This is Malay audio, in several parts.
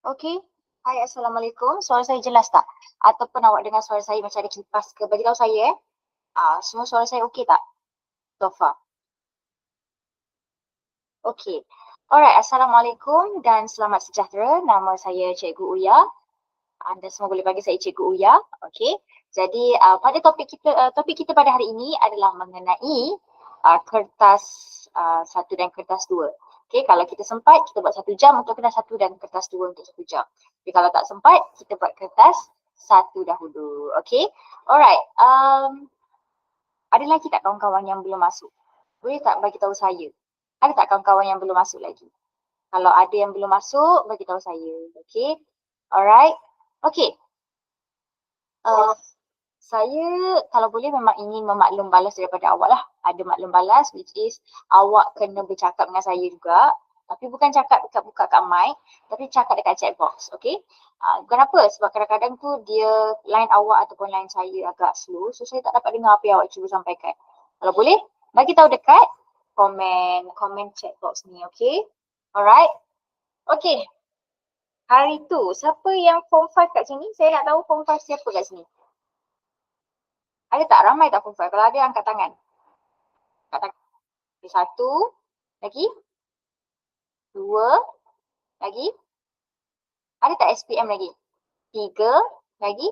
Okey. Hai, Assalamualaikum. Suara saya jelas tak? Ataupun awak dengar suara saya macam ada kipas ke? Bagi tahu saya semua suara saya okey tak? So far. Okey. Alright, Assalamualaikum dan selamat sejahtera. Nama saya Cikgu Uya. Anda semua boleh panggil saya Cikgu Uya. Okey. Jadi pada topik kita pada hari ini adalah mengenai kertas 1 dan kertas 2. Okey, kalau kita sempat kita buat 1 jam untuk kertas 1 dan kertas 2 untuk 1 jam. Tapi kalau tak sempat kita buat kertas 1 dahulu. Okey. Alright. Ada lagi tak kawan-kawan yang belum masuk? Boleh tak bagi tahu saya? Ada tak kawan-kawan yang belum masuk lagi? Kalau ada yang belum masuk, bagi tahu saya. Okey. Alright. Okey. Saya kalau boleh memang ingin memaklum balas daripada awak lah. Ada maklum balas which is awak kena bercakap dengan saya juga. Tapi bukan cakap dekat buka kat mic, tapi cakap dekat chat box. Okay. Kenapa? Sebab kadang-kadang tu dia line awak ataupun line saya agak slow. So saya tak dapat dengar apa yang awak cuba sampaikan. Kalau boleh, bagi tahu dekat komen chat box ni. Okay. Alright. Okay. Hari tu, siapa yang form 5 kat sini? Saya nak tahu form 5 siapa kat sini. Ada tak? Ramai tak form 5? Kalau ada, angkat tangan. Angkat tangan. Okay, 1. Lagi? 2. Lagi? Ada tak SPM lagi? 3. Lagi?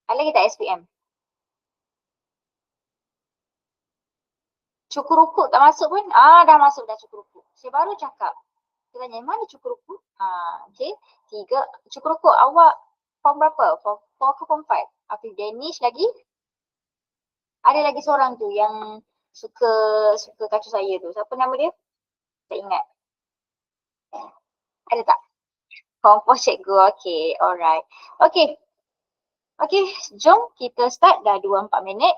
Ada lagi tak SPM? Cukur rukuk tak masuk pun? Dah masuk dah cukur rukuk. Saya baru cakap. Saya tanya, mana cukur rukuk? Okay. 3. Cukur rukuk awak form berapa? Form 4 ke form 5? Afif Danish lagi? Ada lagi seorang tu yang suka kacau saya tu. Siapa nama dia? Tak ingat. Ada tak? Form 4 cikgu. Okay, alright. Okay. Okay, jom kita start. Dah 24 minit.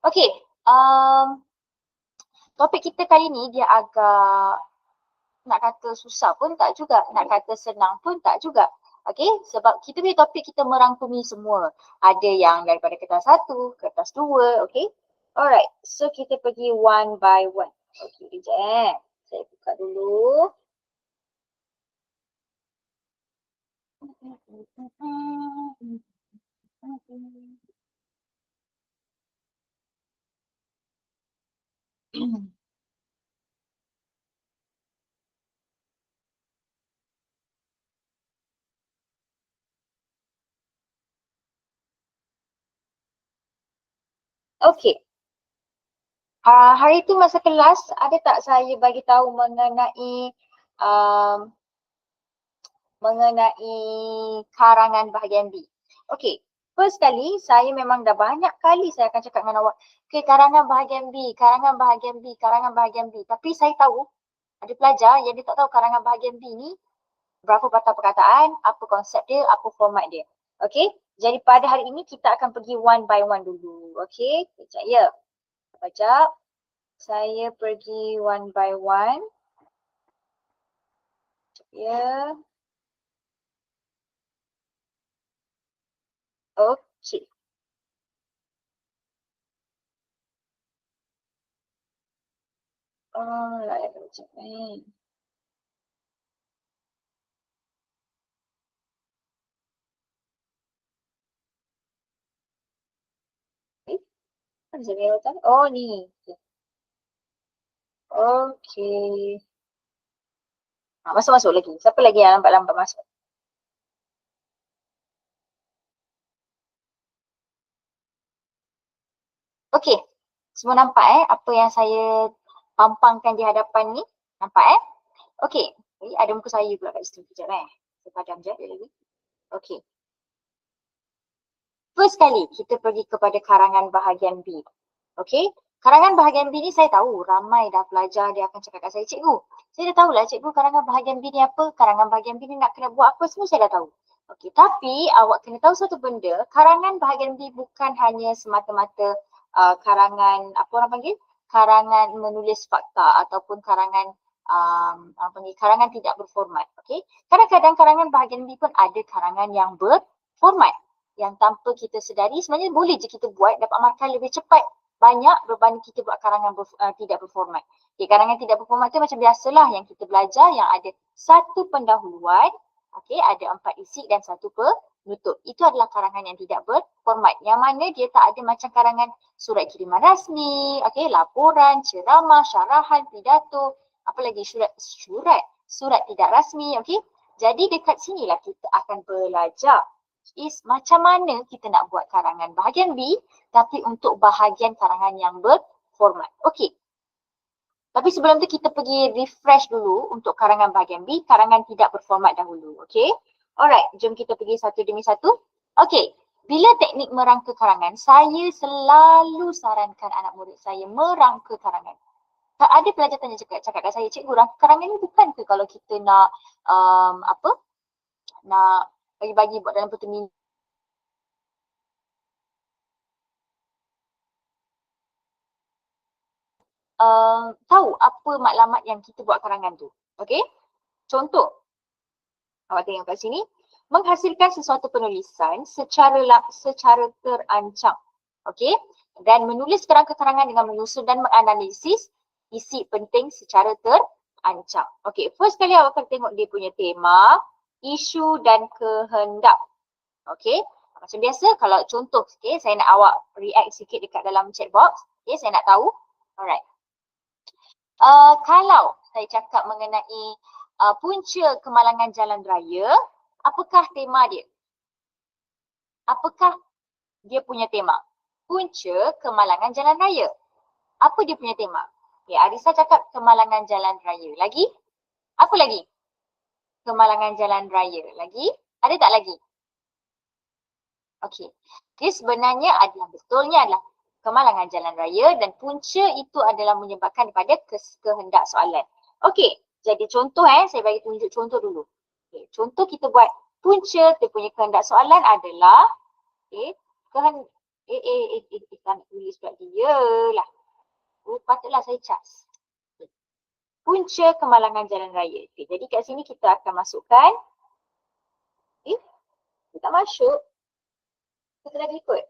Okay, topik kita kali ni dia agak nak kata susah pun tak juga. Nak kata senang pun tak juga. Okay, sebab kita punya topik kita merangkumi semua. Ada yang daripada kertas 1, kertas 2, okay. Alright, so kita pergi one by one. Okay, kejap. Saya buka dulu. Okay. Hari tu masa kelas, ada tak saya bagi tahu mengenai karangan bahagian B? Okay. First kali, saya memang dah banyak kali saya akan cakap dengan awak, okay, karangan bahagian B, karangan bahagian B, karangan bahagian B. Tapi saya tahu, ada pelajar yang dia tak tahu karangan bahagian B ni berapa patah perkataan, apa konsep dia, apa format dia. Okay. Jadi pada hari ini kita akan pergi one by one dulu. Okay. Sekejap ya. Sekejap. Saya pergi one by one. Ya. Okey. Lah macam ni. Mana saya tahu? Oh ni. Okey. Masuk-masuk lagi. Siapa lagi yang lambat-lambat masuk? Okey. Semua nampak apa yang saya pampangkan di hadapan ni? Nampak Okey. Ada muka saya pula kat situ. Sekejap Saya padam je lagi. Okey. First kali kita pergi kepada karangan bahagian B. Okey. Karangan bahagian B ni saya tahu ramai dah pelajar dia akan cakap kat saya, cikgu. Saya dah tahulah cikgu karangan bahagian B ni apa, karangan bahagian B ni nak kena buat apa, semua saya dah tahu. Okey, tapi awak kena tahu satu benda, karangan bahagian B bukan hanya semata-mata karangan, apa orang panggil? Karangan menulis fakta ataupun karangan karangan tidak berformat. Okey. Kadang-kadang karangan bahagian B pun ada karangan yang berformat yang tanpa kita sedari sebenarnya boleh je kita buat dapat markah lebih cepat banyak berbanding kita buat karangan tidak berformat. Okay, karangan tidak berformat tu macam biasalah yang kita belajar yang ada satu pendahuluan, Okey, ada 4 isi dan 1 penutup. Itu adalah karangan yang tidak berformat. Yang mana dia tak ada macam karangan surat kiriman rasmi, okey, laporan, ceramah, syarahan, pidato, apa lagi surat tidak rasmi, okey. Jadi dekat sinilah kita akan belajar macam mana kita nak buat karangan bahagian B tapi untuk bahagian karangan yang berformat. Okey. Tapi sebelum tu kita pergi refresh dulu untuk karangan bahagian B, karangan tidak berformat dahulu. Okay. Alright, jom kita pergi satu demi satu. Okay, bila teknik merangka karangan, saya selalu sarankan anak murid saya merangka karangan. Tak ada pelajar tanya cakap kat saya, cikgu rangka karangan ni bukan ke kalau kita nak nak bagi-bagi buat dalam peta minggu. Tahu apa maklumat yang kita buat karangan tu. Okay. Contoh, awak tengok kat sini, menghasilkan sesuatu penulisan secara terancang. Okey? Dan menulis kerangka karangan dengan menyusun dan menganalisis isi penting secara terancang. Okey, first kali awak akan tengok dia punya tema, isu dan kehendak. Okey? Macam biasa kalau contoh, okay, saya nak awak react sikit dekat dalam chat box. Okay, saya nak tahu. Alright. Kalau saya cakap mengenai punca kemalangan jalan raya, apakah tema dia? Apakah dia punya tema? Punca kemalangan jalan raya. Apa dia punya tema? Ya, Arisa cakap kemalangan jalan raya. Lagi? Apa lagi? Kemalangan jalan raya. Lagi? Ada tak lagi? Okey. Dia sebenarnya adalah betulnya adalah kemalangan jalan raya dan punca itu adalah menyebabkan daripada kehendak soalan. Okey. Jadi contoh saya bagi tunjuk contoh dulu. Okay, contoh kita buat punca dia punya kehendak soalan adalah tak nak tulis pula dia lah. Patutlah saya cas. Punca kemalangan jalan raya. Okay, jadi kat sini kita akan masukkan dia tak masuk. Kita dah ikut.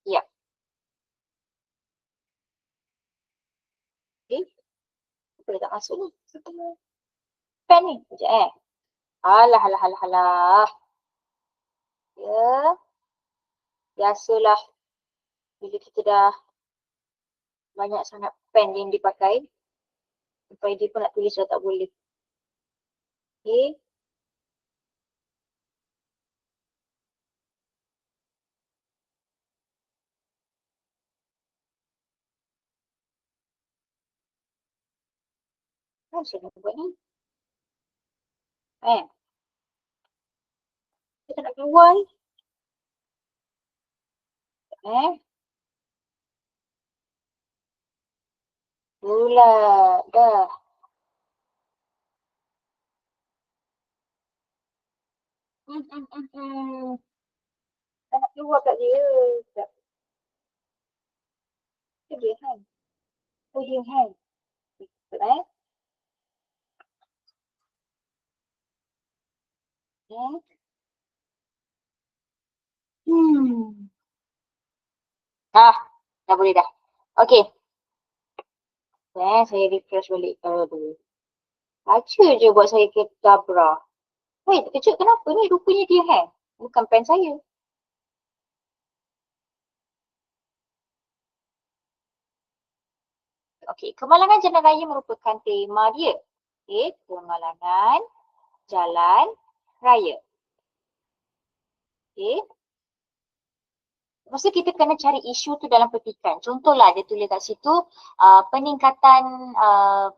Ya. Apa dia tak masuk ni? Pen ni. Sekejap Alah. Ya. Biasalah. Bila kita dah banyak sangat pen yang dipakai. Sampai dia pun nak tulis dah tak boleh. Okay. Macam mana buat ni? Kita nak keluar ni. Bulat dah. Tak nak keluar kat dia. Sekejap. Dia hang. Dia hang. Sekejap dah boleh dah. Okey. Saya refresh balik. Baca je buat saya ketabra. Weh, terkejut kenapa ni? Rupanya dia hang. Bukan pen saya. Okey, kemalangan jalan raya merupakan tema dia. Okey, kemalangan jalan raya. Okey. Lepas tu kita kena cari isu tu dalam petikan. Contohlah dia tulis kat situ peningkatan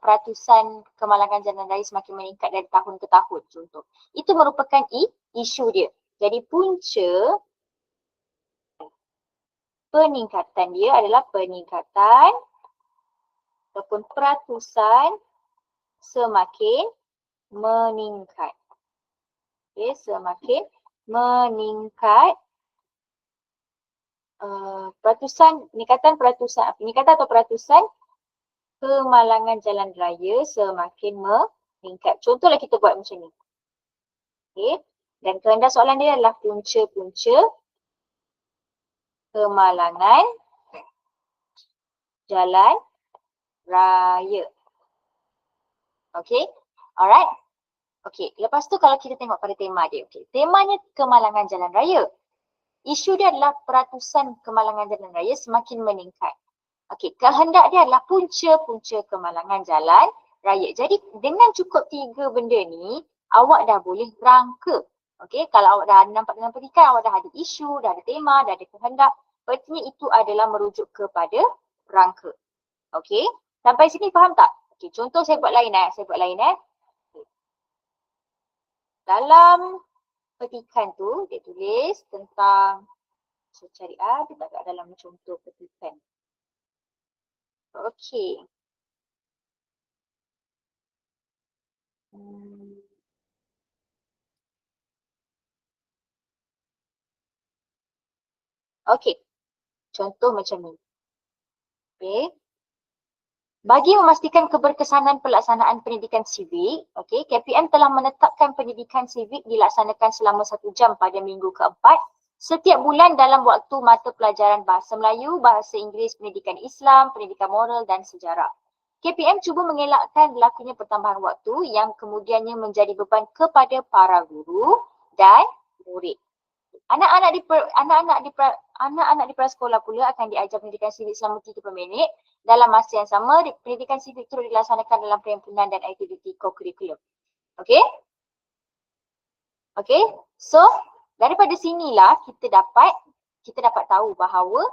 peratusan kemalangan jalan raya semakin meningkat dari tahun ke tahun. Contoh. Itu merupakan isu dia. Jadi punca peningkatan dia adalah peningkatan ataupun peratusan semakin meningkat. Okay, semakin meningkat peningkatan atau peratusan kemalangan jalan raya semakin meningkat. Contohlah kita buat macam ni. Okay. Dan kehendak soalan dia adalah punca-punca kemalangan jalan raya. Okay, alright. Okay, lepas tu kalau kita tengok pada tema dia, okay, temanya kemalangan jalan raya. Isu dia adalah peratusan kemalangan jalan raya semakin meningkat. Okey, kehendak dia adalah punca-punca kemalangan jalan raya. Jadi dengan cukup 3 benda ni, awak dah boleh rangka. Okey, kalau awak dah nampak dengan petikan, awak dah ada isu, dah ada tema, dah ada kehendak, berarti itu adalah merujuk kepada rangka. Okey, sampai sini faham tak? Okey, contoh saya buat lain Dalam petikan tu dia tulis tentang, saya cari ada tak kat dalam contoh petikan. Okey. Okey. Contoh macam ni. Okey. Bagi memastikan keberkesanan pelaksanaan pendidikan sivik, okey, KPM telah menetapkan pendidikan sivik dilaksanakan selama 1 jam pada minggu keempat setiap bulan dalam waktu mata pelajaran Bahasa Melayu, Bahasa Inggeris, Pendidikan Islam, Pendidikan Moral dan Sejarah. KPM cuba mengelakkan berlakunya pertambahan waktu yang kemudiannya menjadi beban kepada para guru dan murid. Anak-anak di prasekolah pula akan diajar pendidikan sivik selama 30 minit. Dalam masa yang sama, pendidikan sivik turut dilaksanakan dalam perhimpunan dan aktiviti co-curriculum. Okey? Okey? So, daripada sinilah kita dapat tahu bahawa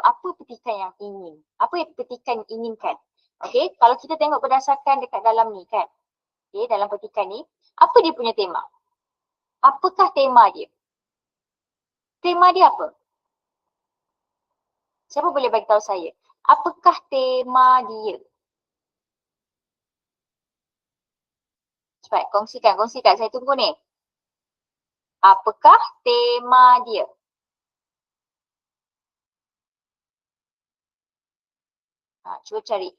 apa petikan yang ingin. Apa yang petikan inginkan. Okey? Kalau kita tengok berdasarkan dekat dalam ni kan. Okey, dalam petikan ni, apa dia punya tema? Apakah tema dia? Tema dia apa? Siapa boleh bagi tahu saya? Apakah tema dia? Cepat, kongsikan. Saya tunggu ni. Apakah tema dia? Cuba cari.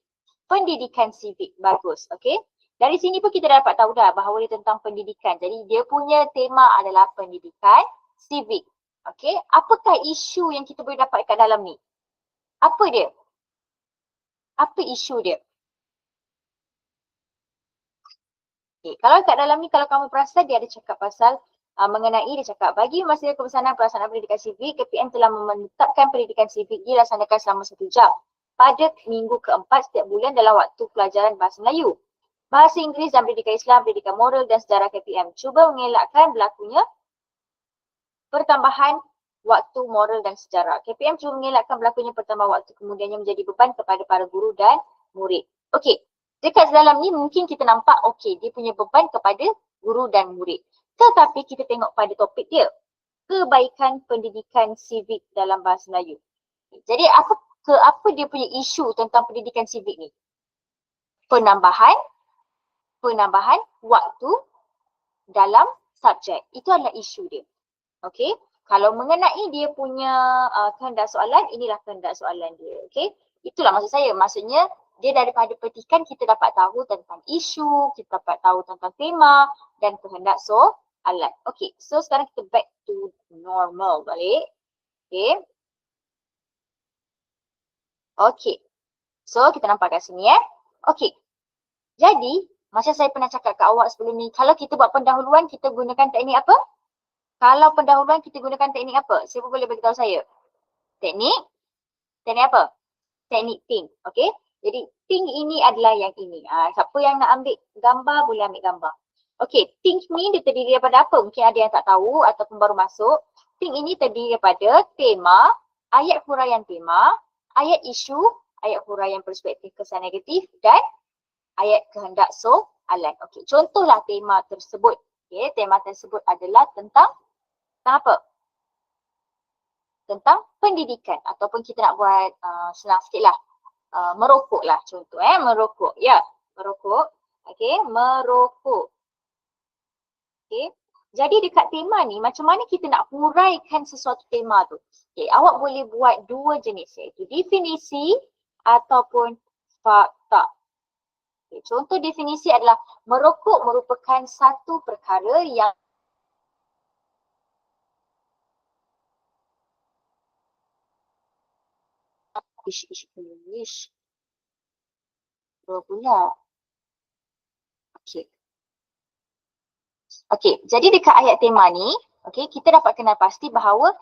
Pendidikan sivik. Bagus. Okey. Dari sini pun kita dapat tahu dah bahawa dia tentang pendidikan. Jadi dia punya tema adalah pendidikan sivik. Okey. Apakah isu yang kita boleh dapat kat dalam ni? Apa dia? Apa isu dia? Okay. Kalau kat dalam ni, kalau kamu perasan, dia ada cakap pasal mengenai, dia cakap bagi memastikan kebersamaan pelaksanaan pendidikan sivik, KPM telah menetapkan pendidikan sivik dilaksanakan selama 1 jam pada minggu keempat setiap bulan dalam waktu pelajaran Bahasa Melayu, Bahasa Inggeris dan Pendidikan Islam, Pendidikan Moral dan Sejarah KPM. Cuba mengelakkan berlakunya pertambahan waktu moral dan sejarah. KPM cuba mengelakkan berlakunya pertambahan waktu kemudiannya menjadi beban kepada para guru dan murid. Okey. Dekat dalam ni mungkin kita nampak okey dia punya beban kepada guru dan murid. Tetapi kita tengok pada topik dia. Kebaikan pendidikan sivik dalam Bahasa Melayu. Jadi apa dia punya isu tentang pendidikan sivik ni? Penambahan waktu dalam subjek. Itu adalah isu dia. Okey. Kalau mengenai dia punya kehendak soalan, inilah kehendak soalan dia. Okey. Itulah maksud saya. Maksudnya dia daripada petikan kita dapat tahu tentang isu, kita dapat tahu tentang tema dan kehendak soalan. Okey, so sekarang kita back to normal balik. Okey. Okey. So kita nampak kat sini Okey. Jadi, macam saya pernah cakap kat awak sebelum ni, kalau kita buat pendahuluan kita gunakan teknik apa? Kalau pendahuluan kita gunakan teknik apa? Siapa boleh beritahu saya? Teknik apa? Teknik think. Okey. Jadi think ini adalah yang ini. Siapa yang nak ambil gambar boleh ambil gambar. Okey, think ni dia terdiri daripada apa? Mungkin ada yang tak tahu ataupun baru masuk. Think ini terdiri daripada tema, ayat huraian tema, ayat isu, ayat huraian perspektif kesan negatif dan ayat kehendak soalan. Okey, contohlah tema tersebut. Okey, tema tersebut adalah tentang apa? Tentang pendidikan ataupun kita nak buat senang sikit lah. Merokok lah contoh merokok. Ya, merokok. Okey, merokok. Okey. Jadi dekat tema ni macam mana kita nak huraikan sesuatu tema tu? Okey, awak boleh buat 2 jenis iaitu definisi ataupun fakta. Okay, contoh definisi adalah merokok merupakan satu perkara yang Ish. Dua pula. Okey. Okey, jadi dekat ayat tema ni, okey, kita dapat kenal pasti bahawa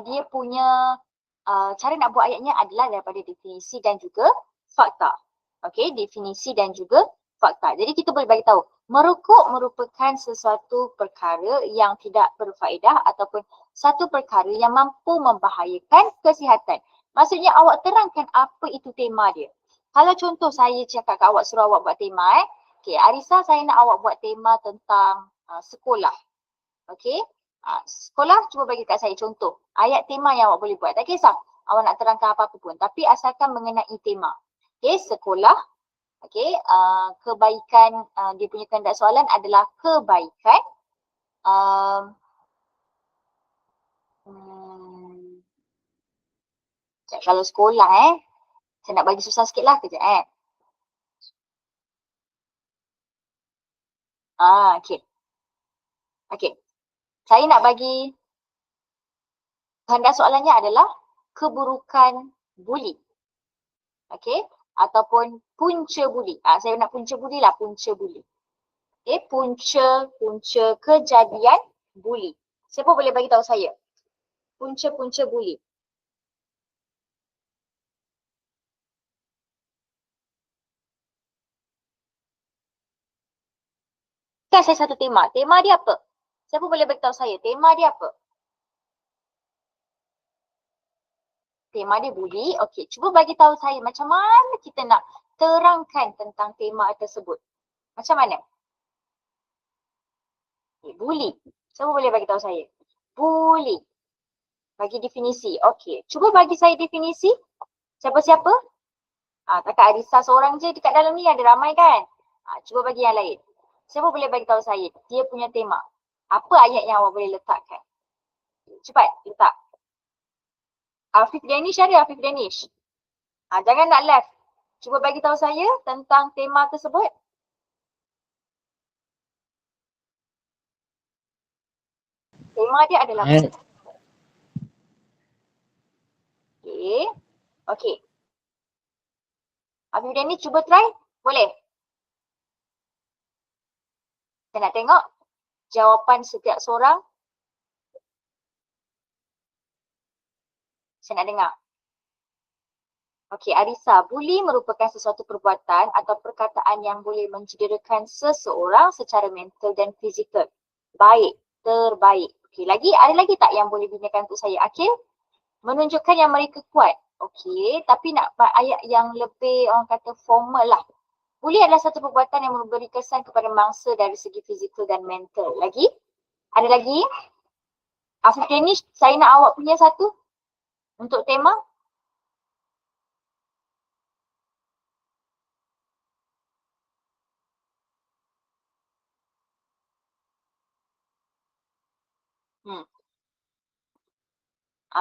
dia punya cara nak buat ayatnya adalah daripada definisi dan juga fakta. Okey, definisi dan juga fakta. Jadi kita boleh bagi tahu, merokok merupakan sesuatu perkara yang tidak berfaedah ataupun satu perkara yang mampu membahayakan kesihatan. Maksudnya awak terangkan apa itu tema dia. Kalau contoh saya cakap kat awak, suruh awak buat tema okey, Arissa, saya nak awak buat tema tentang sekolah. Okey. Sekolah, cuba bagi kat saya contoh. Ayat tema yang awak boleh buat. Tak kisah awak nak terangkan apa-apa pun. Tapi asalkan mengenai tema. Okey, sekolah. Okey, kebaikan, dia punya kehendak soalan adalah kebaikan. Kalau sekolah saya nak bagi susah sikit lah kejap okey. Okey. Saya nak bagi kehendak soalannya adalah keburukan buli. Okey, ataupun punca buli. Saya nak punca buli lah, punca buli. Okey, punca kejadian buli. Siapa boleh bagi tahu saya? Punca-punca buli. Kan saya satu tema. Tema dia apa? Siapa boleh bagi tahu saya? Tema dia apa? Tema dia buli. Okey, cuba bagi tahu saya macam mana kita nak terangkan tentang tema tersebut. Macam mana? Buli. Siapa boleh bagi tahu saya? Buli. Bagi definisi. Okey, cuba bagi saya definisi. Siapa-siapa? Takkan Arissa seorang je dekat dalam ni, ada ramai kan? Cuba bagi yang lain. Siapa boleh bagi tahu saya dia punya tema? Apa ayat yang awak boleh letakkan? Cepat, letak. Afif Danish ada, Afif Danish. Jangan nak left. Cuba bagi tahu saya tentang tema tersebut. Tema dia adalah Okey. Okey. Afif Danish cuba try. Boleh? Saya nak tengok jawapan setiap seorang. Saya nak dengar. Okey, Arissa, buli merupakan sesuatu perbuatan atau perkataan yang boleh mencederakan seseorang secara mental dan fizikal. Baik, terbaik. Okey, ada lagi tak yang boleh binakan untuk saya? Akil, menunjukkan yang mereka kuat. Okey, tapi nak ayat yang lebih orang kata formal lah. Buli adalah satu perbuatan yang memberi kesan kepada mangsa dari segi fizikal dan mental. Lagi? Ada lagi? Afif Danish, saya nak awak punya satu untuk tema.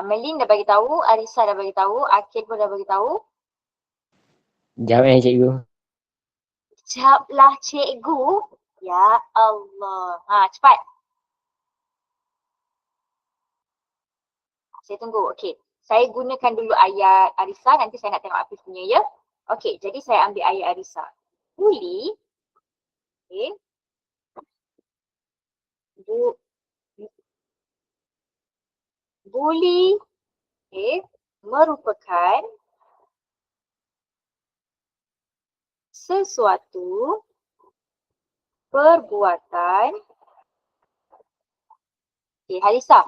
Melin dah bagi tahu, Arissa dah bagi tahu, Akil pun dah bagi tahu. Jawab cikgu. Jawablah cikgu. Ya Allah. Cepat. Saya tunggu. Okey. Saya gunakan dulu ayat Arissa, nanti saya nak tengok Hafiz punya ya. Okey, jadi saya ambil ayat Arissa. Buli. Okey. Buli merupakan sesuatu perbuatan. Halisa.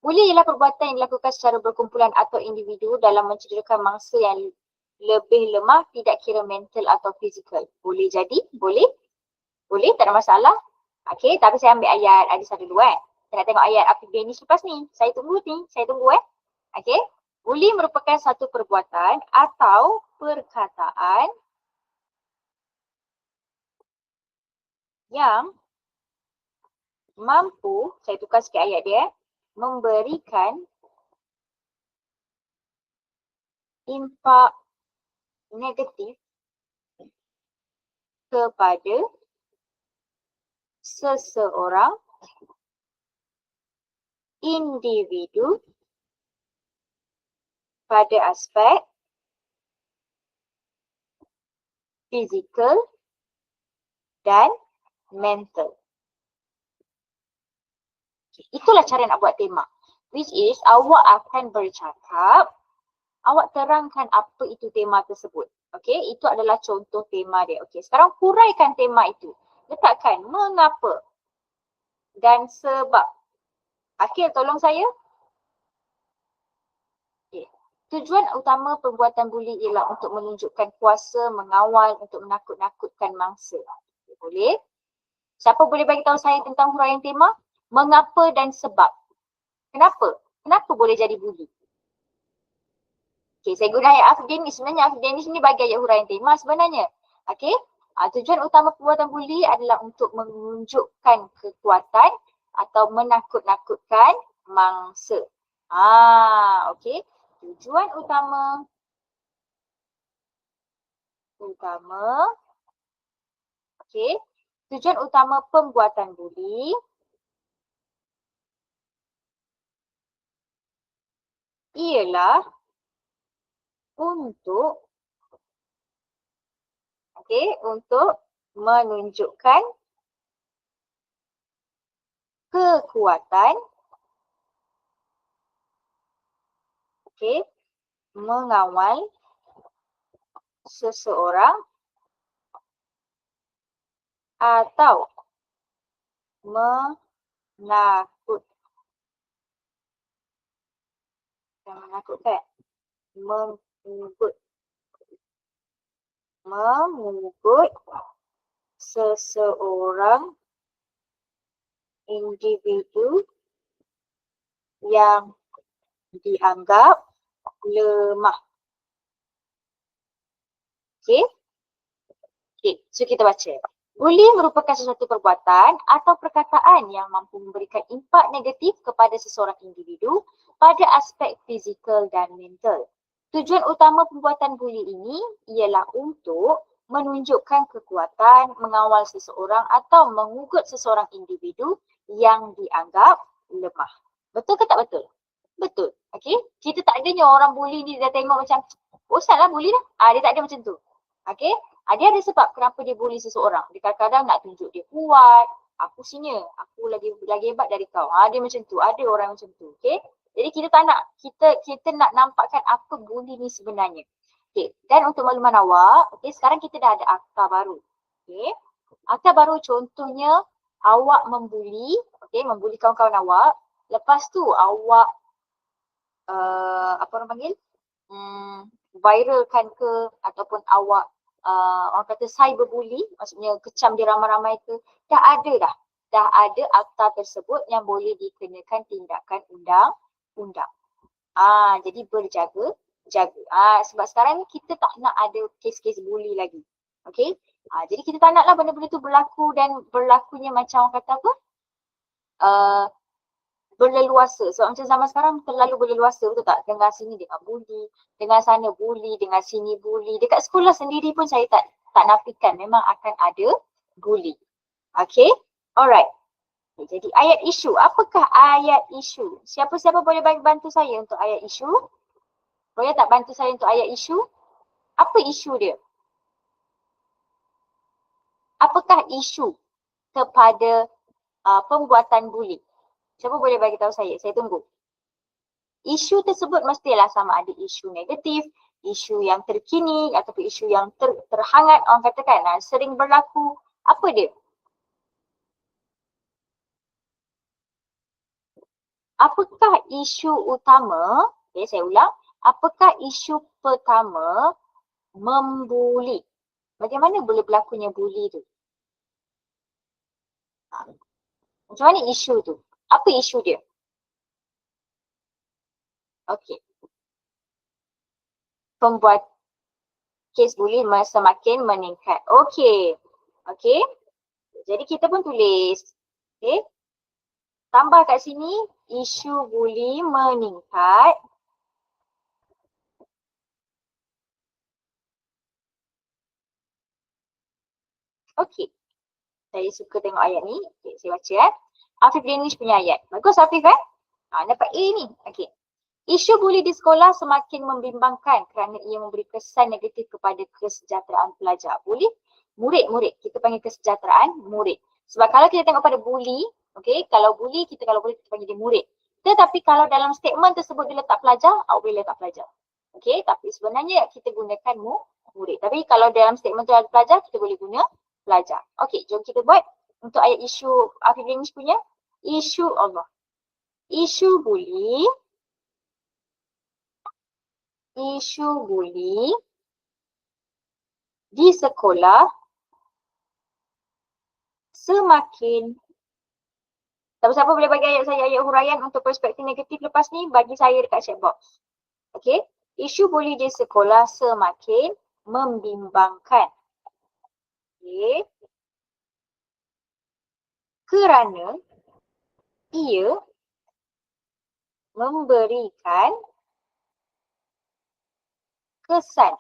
Buli ialah perbuatan yang dilakukan secara berkumpulan atau individu dalam mencederakan mangsa yang lebih lemah, tidak kira mental atau fizikal. Boleh jadi? Boleh? Boleh, tak ada masalah. Okey, tapi saya ambil ayat Arissa dulu Saya nak tengok ayat Afif Danish lepas ni. Saya tunggu Okey. Buli merupakan satu perbuatan atau perkataan yang mampu, saya tukar sikit ayat dia, memberikan impak negatif kepada seseorang, individu pada aspek physical dan mental. Okay. Itulah cara nak buat tema. Which is awak akan bercakap, awak terangkan apa itu tema tersebut. Okay, itu adalah contoh tema dia. Okay, sekarang huraikan tema itu. Letakkan mengapa dan sebab. Akhil, tolong saya. Okay. Tujuan utama pembuatan buli ialah untuk menunjukkan kuasa, mengawal, untuk menakut-nakutkan mangsa. Okay, boleh? Siapa boleh bagi tahu saya tentang huraian tema? Mengapa dan sebab. Kenapa? Kenapa boleh jadi buli? Okay, saya guna ayat Afghanis. Sebenarnya Afghanis ni bagi ayat huraian tema sebenarnya. Okay. Tujuan utama pembuatan buli adalah untuk menunjukkan kekuatan atau menakut-nakutkan mangsa. Okay. Tujuan utama okay. Tujuan utama pembuatan buli ialah untuk menunjukkan kekuatan, mengawal seseorang atau mengugut seseorang individu yang dianggap lemah. Okay, so kita baca. Buli merupakan sesuatu perbuatan atau perkataan yang mampu memberikan impak negatif kepada seseorang individu pada aspek fizikal dan mental. Tujuan utama pembuatan buli ini ialah untuk menunjukkan kekuatan, mengawal seseorang atau mengugut seseorang individu yang dianggap lemah. Betul ke tak betul? Betul. Okay. Kita tak adanya orang buli ni dia tengok macam, bosan lah buli dah. Dia tak ada macam tu. Okay. Dia ada sebab kenapa dia buli seseorang. Dia kadang-kadang nak tunjuk dia kuat. Aku senior. Aku lagi hebat dari kau. Dia macam tu. Ada orang macam tu. Okay. Jadi kita tak nak, kita nak nampakkan apa buli ni sebenarnya. Okay. Dan untuk makluman awak, okay, sekarang kita dah ada akta baru. Okay. Akta baru contohnya awak membuli, okay, membuli kawan-kawan awak. Lepas tu awak, apa orang panggil? Viralkan ke ataupun awak orang kata cyberbully, maksudnya kecam dia ramai-ramai ke, dah ada akta tersebut yang boleh dikenakan tindakan undang-undang. Jadi berjaga-jaga. Sebab sekarang ni kita tak nak ada kes-kes bully lagi. Okay. Jadi kita tak naklah benda-benda tu berlaku dan berlakunya macam orang kata apa? Berleluasa. Sebab macam zaman sekarang terlalu berleluasa, betul tak? Dengar sini dengar bully, dengar sana bully, dengar sini bully. Dekat sekolah sendiri pun saya tak nafikan memang akan ada bully. Okay? Alright. Jadi ayat isu. Apakah ayat isu? Siapa-siapa boleh bantu saya untuk ayat isu? Boleh tak bantu saya untuk ayat isu? Apa isu dia? Apakah isu kepada pembuatan bully? Siapa boleh bagi tahu saya? Saya tunggu. Isu tersebut mestilah sama ada isu negatif, isu yang terkini ataupun isu yang terhangat orang katakan sering berlaku. Apa dia? Apakah isu utama? Okay, saya ulang. Apakah isu pertama membuli? Bagaimana boleh berlakunya bully tu? Macam mana isu tu? Apa isu dia? Okey. Pembuat kes bully semakin meningkat. Okey. Okey. Jadi kita pun tulis. Okey. Tambah kat sini, isu bully meningkat. Okey. Saya suka tengok ayat ni. Okay, saya baca Afif Danish punya ayat. Bagus Afif Dapat A ni. Okey. Isu buli di sekolah semakin membimbangkan kerana ia memberi kesan negatif kepada kesejahteraan pelajar. Buli, murid. Kita panggil kesejahteraan murid. Sebab kalau kita tengok pada buli, okey, kalau buli kita panggil dia murid. Tetapi kalau dalam statement tersebut dia letak pelajar, awak boleh letak pelajar. Okey, tapi sebenarnya kita gunakan murid. Tapi kalau dalam statement tu ada pelajar, kita boleh guna pelajar. Okey, jom kita buat untuk ayat isu Afif Danish punya. Isu Allah. Isu buli di sekolah semakin. Siapa-siapa boleh bagi ayat huraian untuk perspektif negatif lepas ni, bagi saya dekat chat box. Okey, isu buli di sekolah semakin membimbangkan. Okey. Kerana ia memberikan kesan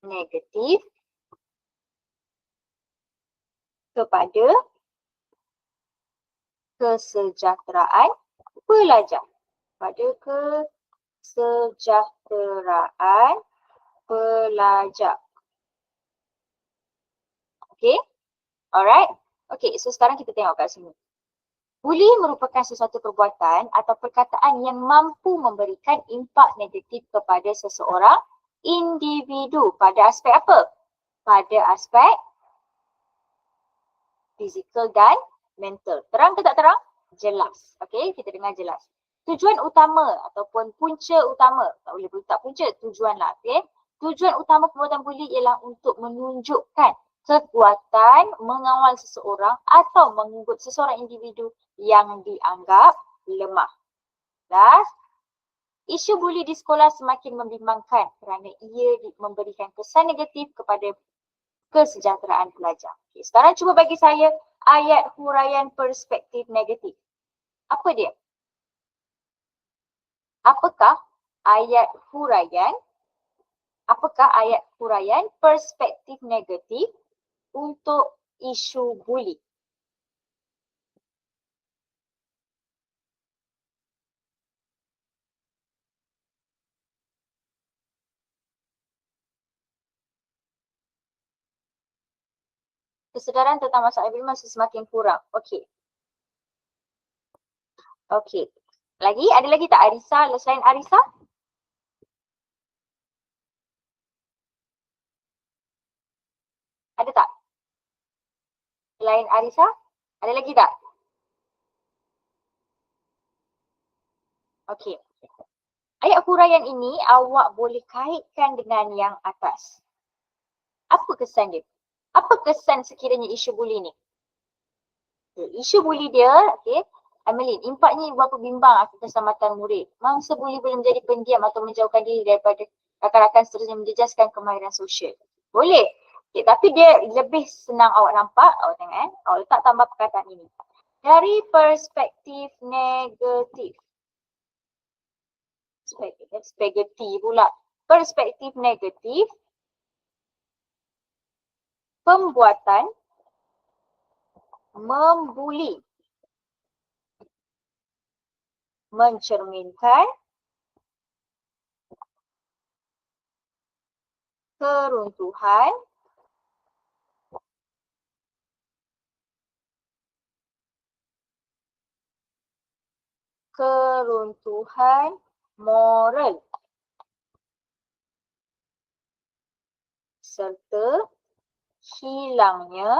negatif kepada kesejahteraan pelajar. Pada kesejahteraan pelajar. Okay. Alright. Okay, so sekarang kita tengok kat sini. Buli merupakan sesuatu perbuatan atau perkataan yang mampu memberikan impak negatif kepada seseorang individu. Pada aspek apa? Pada aspek fizikal dan mental. Terang ke tak terang? Jelas. Okay, kita dengar jelas. Tujuan utama ataupun punca utama, tak boleh letak punca, tujuan lah. Okay. Tujuan utama perbuatan buli ialah untuk menunjukkan kekuatan mengawal seseorang atau mengunggut seseorang individu yang dianggap lemah. Last, isu buli di sekolah semakin membimbangkan kerana ia memberikan kesan negatif kepada kesejahteraan pelajar. Okay, sekarang cuba bagi saya ayat huraian perspektif negatif. Apa dia? Apakah ayat huraian perspektif negatif untuk isu buli? Kesedaran tentang masalah buli masih semakin kurang. Okey. Okey. Ada lagi tak Arisa? Selain Arisa? Ada tak? Selain Arisa? Ada lagi tak? Okey. Ayat huraian ini awak boleh kaitkan dengan yang atas. Apa kesan dia? Apa kesan sekiranya isu buli ni? Isu buli dia, okey, Amelin, impaknya berapa bimbang akan keselamatan murid. Mangsa buli boleh menjadi pendiam atau menjauhkan diri daripada rakan-rakan seterusnya menjejaskan kemahiran sosial. Boleh. Okay, tapi dia lebih senang awak nampak, awak tengok awak letak tambah perkataan ini. Dari perspektif negatif. Spaghetti pula. Perspektif negatif, pembuatan membuli mencerminkan keruntuhan moral serta hilangnya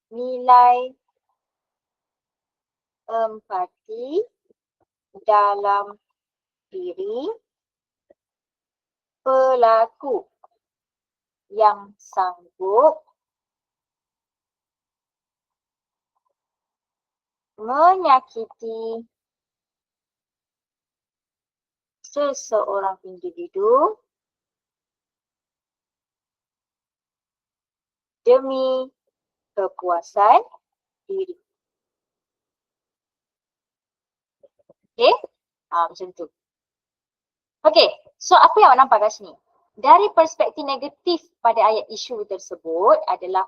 nilai empati dalam diri pelaku yang sanggup menyakiti seseorang individu demi kepuasan diri. Okay? Macam tu. Okay, so apa yang awak nampak kat sini? Dari perspektif negatif pada ayat isu tersebut adalah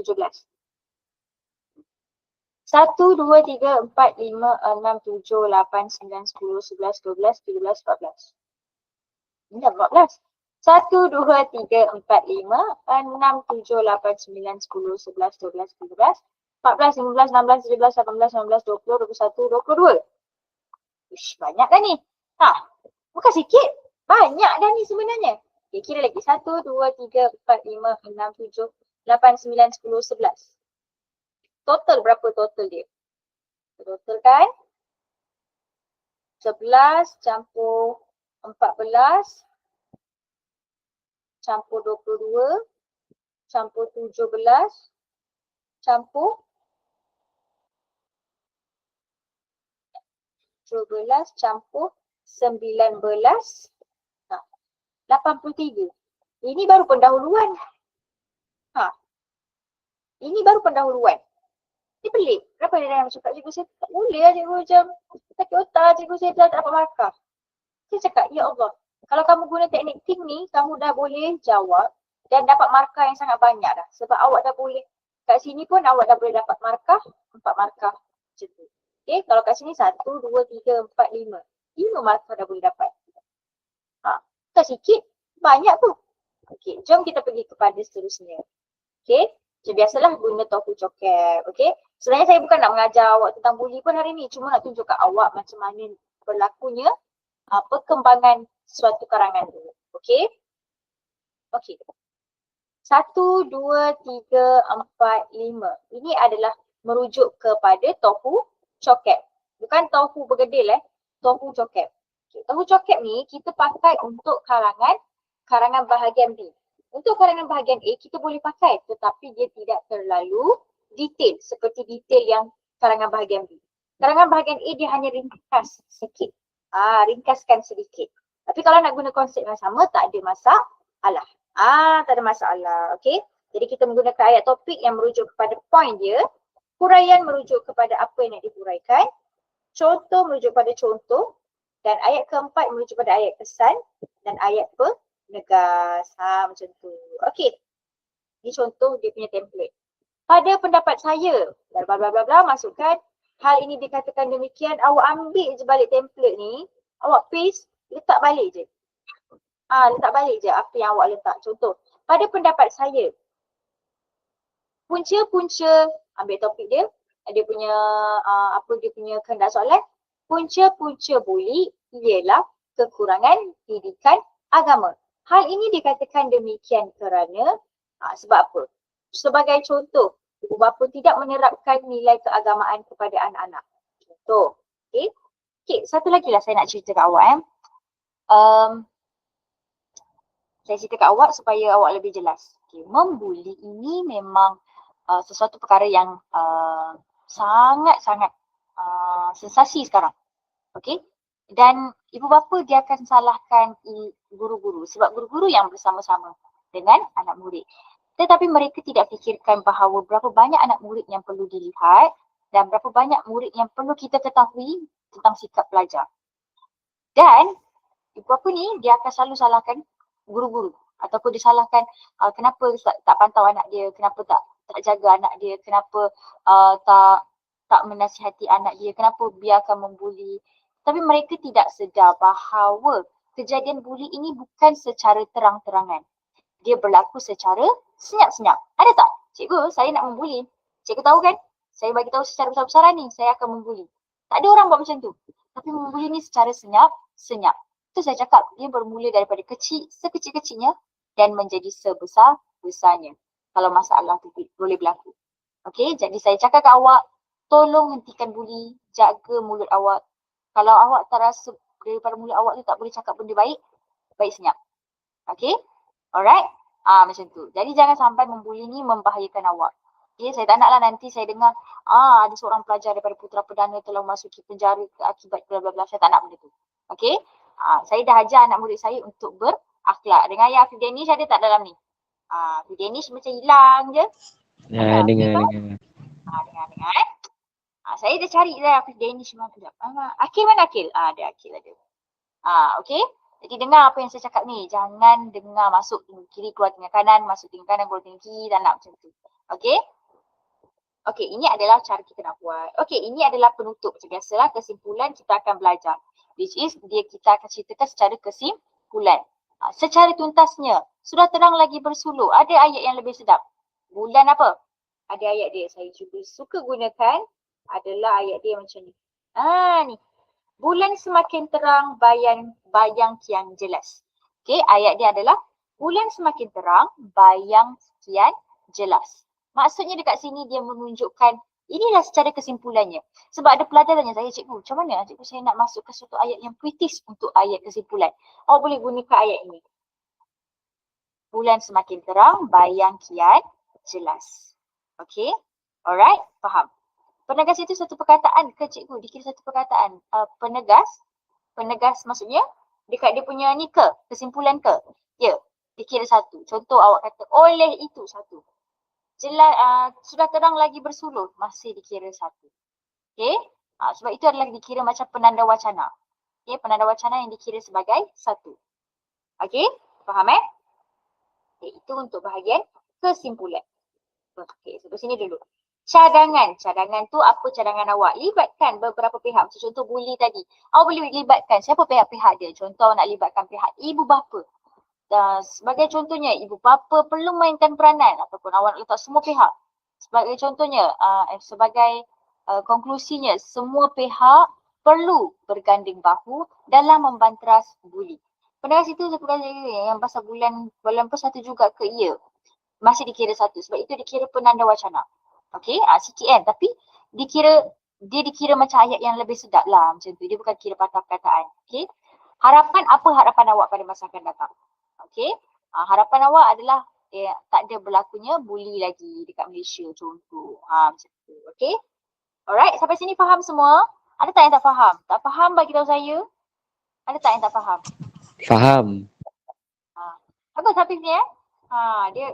17. 1, 2, 3, 4, 5, 6, 7, 8, 9, 10, 11, 12, 13, 14. Ini dah 14. 1, 2, 3, 4, 5, 6, 7, 8, 9, 10, 11, 12, 13, 14, 15, 16, 17, 18, 19, 20, 21, 22. Uish, banyak dah ni. Bukan sikit. Banyak dah ni sebenarnya. Okay, kira lagi. 1, 2, 3, 4, 5, 6, 7, 8, 9, 10, 11. Total berapa total dia? Total kan? 11 campur 14 campur 22 campur 17 campur 17 campur 19. 83. Ini baru pendahuluan. Ini baru pendahuluan. Ini pelik. Kenapa dia dah cakap cikgu saya tak boleh lah cikgu, macam sakit otak cikgu saya tak dapat markah. Saya cakap, ya Allah, kalau kamu guna teknik ting ni, kamu dah boleh jawab dan dapat markah yang sangat banyak dah. Sebab awak dah boleh, kat sini pun awak dah boleh dapat markah, 4 markah macam tu. Okay, kalau kat sini 1, 2, 3, 4, 5. 5 markah dah boleh dapat. Tak sikit, banyak tu. Okay, jom kita pergi kepada seterusnya. Okay, macam biasalah guna tofu cokep. Okay, sebenarnya saya bukan nak mengajar awak tentang buli pun hari ni. Cuma nak tunjuk kat awak macam mana berlakunya perkembangan suatu karangan dulu. Okay. Okay. 1, 2, 3, 4, 5. Ini adalah merujuk kepada tofu cokep. Bukan tofu bergedil tofu cokep. Okay. Tofu cokep ni kita pakai untuk karangan bahagian B. Untuk karangan bahagian A kita boleh pakai tetapi dia tidak terlalu detail seperti detail yang karangan bahagian B. Karangan bahagian A dia hanya ringkas sikit. Ringkaskan sedikit. Tapi kalau nak guna konsep yang sama, tak ada masalah. Tak ada masalah. Okey. Jadi kita menggunakan ayat topik yang merujuk kepada point dia. Huraian merujuk kepada apa yang nak dihuraikan. Contoh merujuk pada contoh. Dan ayat keempat merujuk pada ayat kesan. Dan ayat penegas. Macam tu. Okey. Ini contoh dia punya template. Pada pendapat saya, bla bla bla bla, masukkan hal ini dikatakan demikian, awak ambil je balik template ni, awak paste, letak balik je. Letak balik je apa yang awak letak. Contoh, pada pendapat saya, punca-punca, ambil topik dia, dia punya dia punya kehendak soalan, punca-punca buli ialah kekurangan didikan agama. Hal ini dikatakan demikian kerana sebab apa? Sebagai contoh, ibu bapa tidak menerapkan nilai keagamaan kepada anak-anak. Contoh. Okay, satu lagi lah saya nak cerita kat awak. Saya cerita kat awak supaya awak lebih jelas. Okay, membuli ini memang sesuatu perkara yang sangat-sangat sensasi sekarang. Okay. Dan ibu bapa dia akan salahkan guru-guru sebab guru-guru yang bersama-sama dengan anak murid. Tetapi mereka tidak fikirkan bahawa berapa banyak anak murid yang perlu dilihat dan berapa banyak murid yang perlu kita ketahui tentang sikap pelajar. Dan ibu bapa ni dia akan selalu salahkan guru-guru ataupun disalahkan kenapa tak pantau anak dia, kenapa tak jaga anak dia, kenapa tak menasihati anak dia, kenapa biarkan membuli. Tapi mereka tidak sedar bahawa kejadian buli ini bukan secara terang-terangan. Dia berlaku secara senyap-senyap. Ada tak? Cikgu, saya nak membuli. Cikgu tahu kan? Saya bagi tahu secara besar-besaran ni, saya akan membuli. Tak ada orang buat macam tu. Tapi membuli ni secara senyap-senyap. Itu saya cakap, dia bermula daripada kecil, sekecil-kecilnya dan menjadi sebesar-besarnya. Kalau masalah tu boleh berlaku. Okey, jadi saya cakap kat awak, tolong hentikan buli, jaga mulut awak. Kalau awak tak rasa daripada mulut awak tu tak boleh cakap benda baik, baik senyap. Okey? Alright? Macam tu. Jadi jangan sampai membuli ni membahayakan awak. Okay, saya tak naklah nanti saya dengar ada seorang pelajar daripada Putra Perdana telah masuki penjara akibat bla bla bla. Saya tak nak benda tu. Okey? Saya dah ajar anak murid saya untuk berakhlak. Dengan ayah Hafiz Danish ada tak dalam ni? Hafiz Danish macam hilang je. Dengar. Dengar. Saya dah cari lah Hafiz Danish mana tu. Akil mana Akil? Ada Akil ada. Okey? Jadi dengar apa yang saya cakap ni. Jangan dengar masuk tinggi kiri, keluar tinggi kanan, masuk tinggi kanan, keluar tinggi kiri, tak nak macam tu. Okey? Okey, ini adalah cara kita nak buat. Okey, ini adalah penutup. Macam biasalah, kesimpulan kita akan belajar. Which is, kita akan ceritakan secara kesimpulan. Secara tuntasnya, sudah terang lagi bersuluh. Ada ayat yang lebih sedap. Bulan apa? Ada ayat dia. Saya cuba suka gunakan. Adalah ayat dia macam ni. Ni. Bulan semakin terang, bayang kian jelas. Okey, ayat dia adalah bulan semakin terang, bayang kian jelas. Maksudnya dekat sini dia menunjukkan inilah secara kesimpulannya. Sebab ada pelajar tanya saya, cikgu, macam mana cikgu saya nak masuk ke suatu ayat yang puitis untuk ayat kesimpulan. Awak boleh gunakan ayat ini. Bulan semakin terang, bayang kian jelas. Okey, alright, faham. Penegas itu satu perkataan ke cikgu? Dikira satu perkataan. Penegas maksudnya dekat dia punya ni ke? Kesimpulan ke? Ya, dikira satu. Contoh awak kata oleh itu satu. Jelas, sudah terang lagi bersuluh, masih dikira satu. Okey? Sebab itu adalah dikira macam penanda wacana. Okey, penanda wacana yang dikira sebagai satu. Okey? Faham Okay, itu untuk bahagian kesimpulan. Okey, sampai sini dulu. Cadangan tu apa cadangan awak? Libatkan beberapa pihak. Macam contoh buli tadi. Awak boleh libatkan siapa pihak-pihak dia. Contoh nak libatkan pihak ibu bapa. Sebagai contohnya, ibu bapa perlu mainkan peranan ataupun awak nak letak semua pihak. Sebagai contohnya, sebagai konklusinya, semua pihak perlu berganding bahu dalam membanteras buli. Pendengar situ satu kali yang pasal bulan apa satu juga ke ya. Masih dikira satu sebab itu dikira penanda wacana. Okey, sikit kan, tapi dia dikira macam ayat yang lebih sedap lah macam tu. Dia bukan kira patah perkataan. Okey. Apa harapan awak pada masa akan datang? Okey. Harapan awak adalah tak ada berlakunya buli lagi dekat Malaysia contoh. Macam tu. Okey. Alright, sampai sini faham semua? Ada tak yang tak faham? Tak faham bagi tahu saya. Ada tak yang tak faham? Faham. Bagus Hafiz ni dia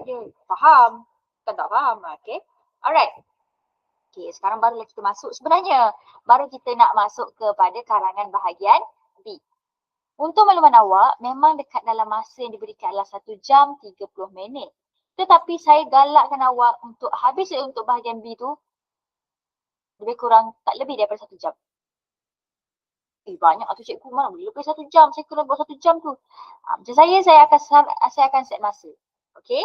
faham. Bukan tak faham. Okay. Alright. Okay, sekarang barulah kita masuk. Sebenarnya, baru kita nak masuk kepada karangan bahagian B. Untuk makluman awak, memang dekat dalam masa yang diberikan adalah 1 jam 30 minit. Tetapi saya galakkan awak untuk habis untuk bahagian B tu lebih kurang tak lebih daripada 1 jam. Banyak tu cikgu, mana boleh lebih 1 jam. Saya kena buat 1 jam tu. Macam saya akan set masa. Okay.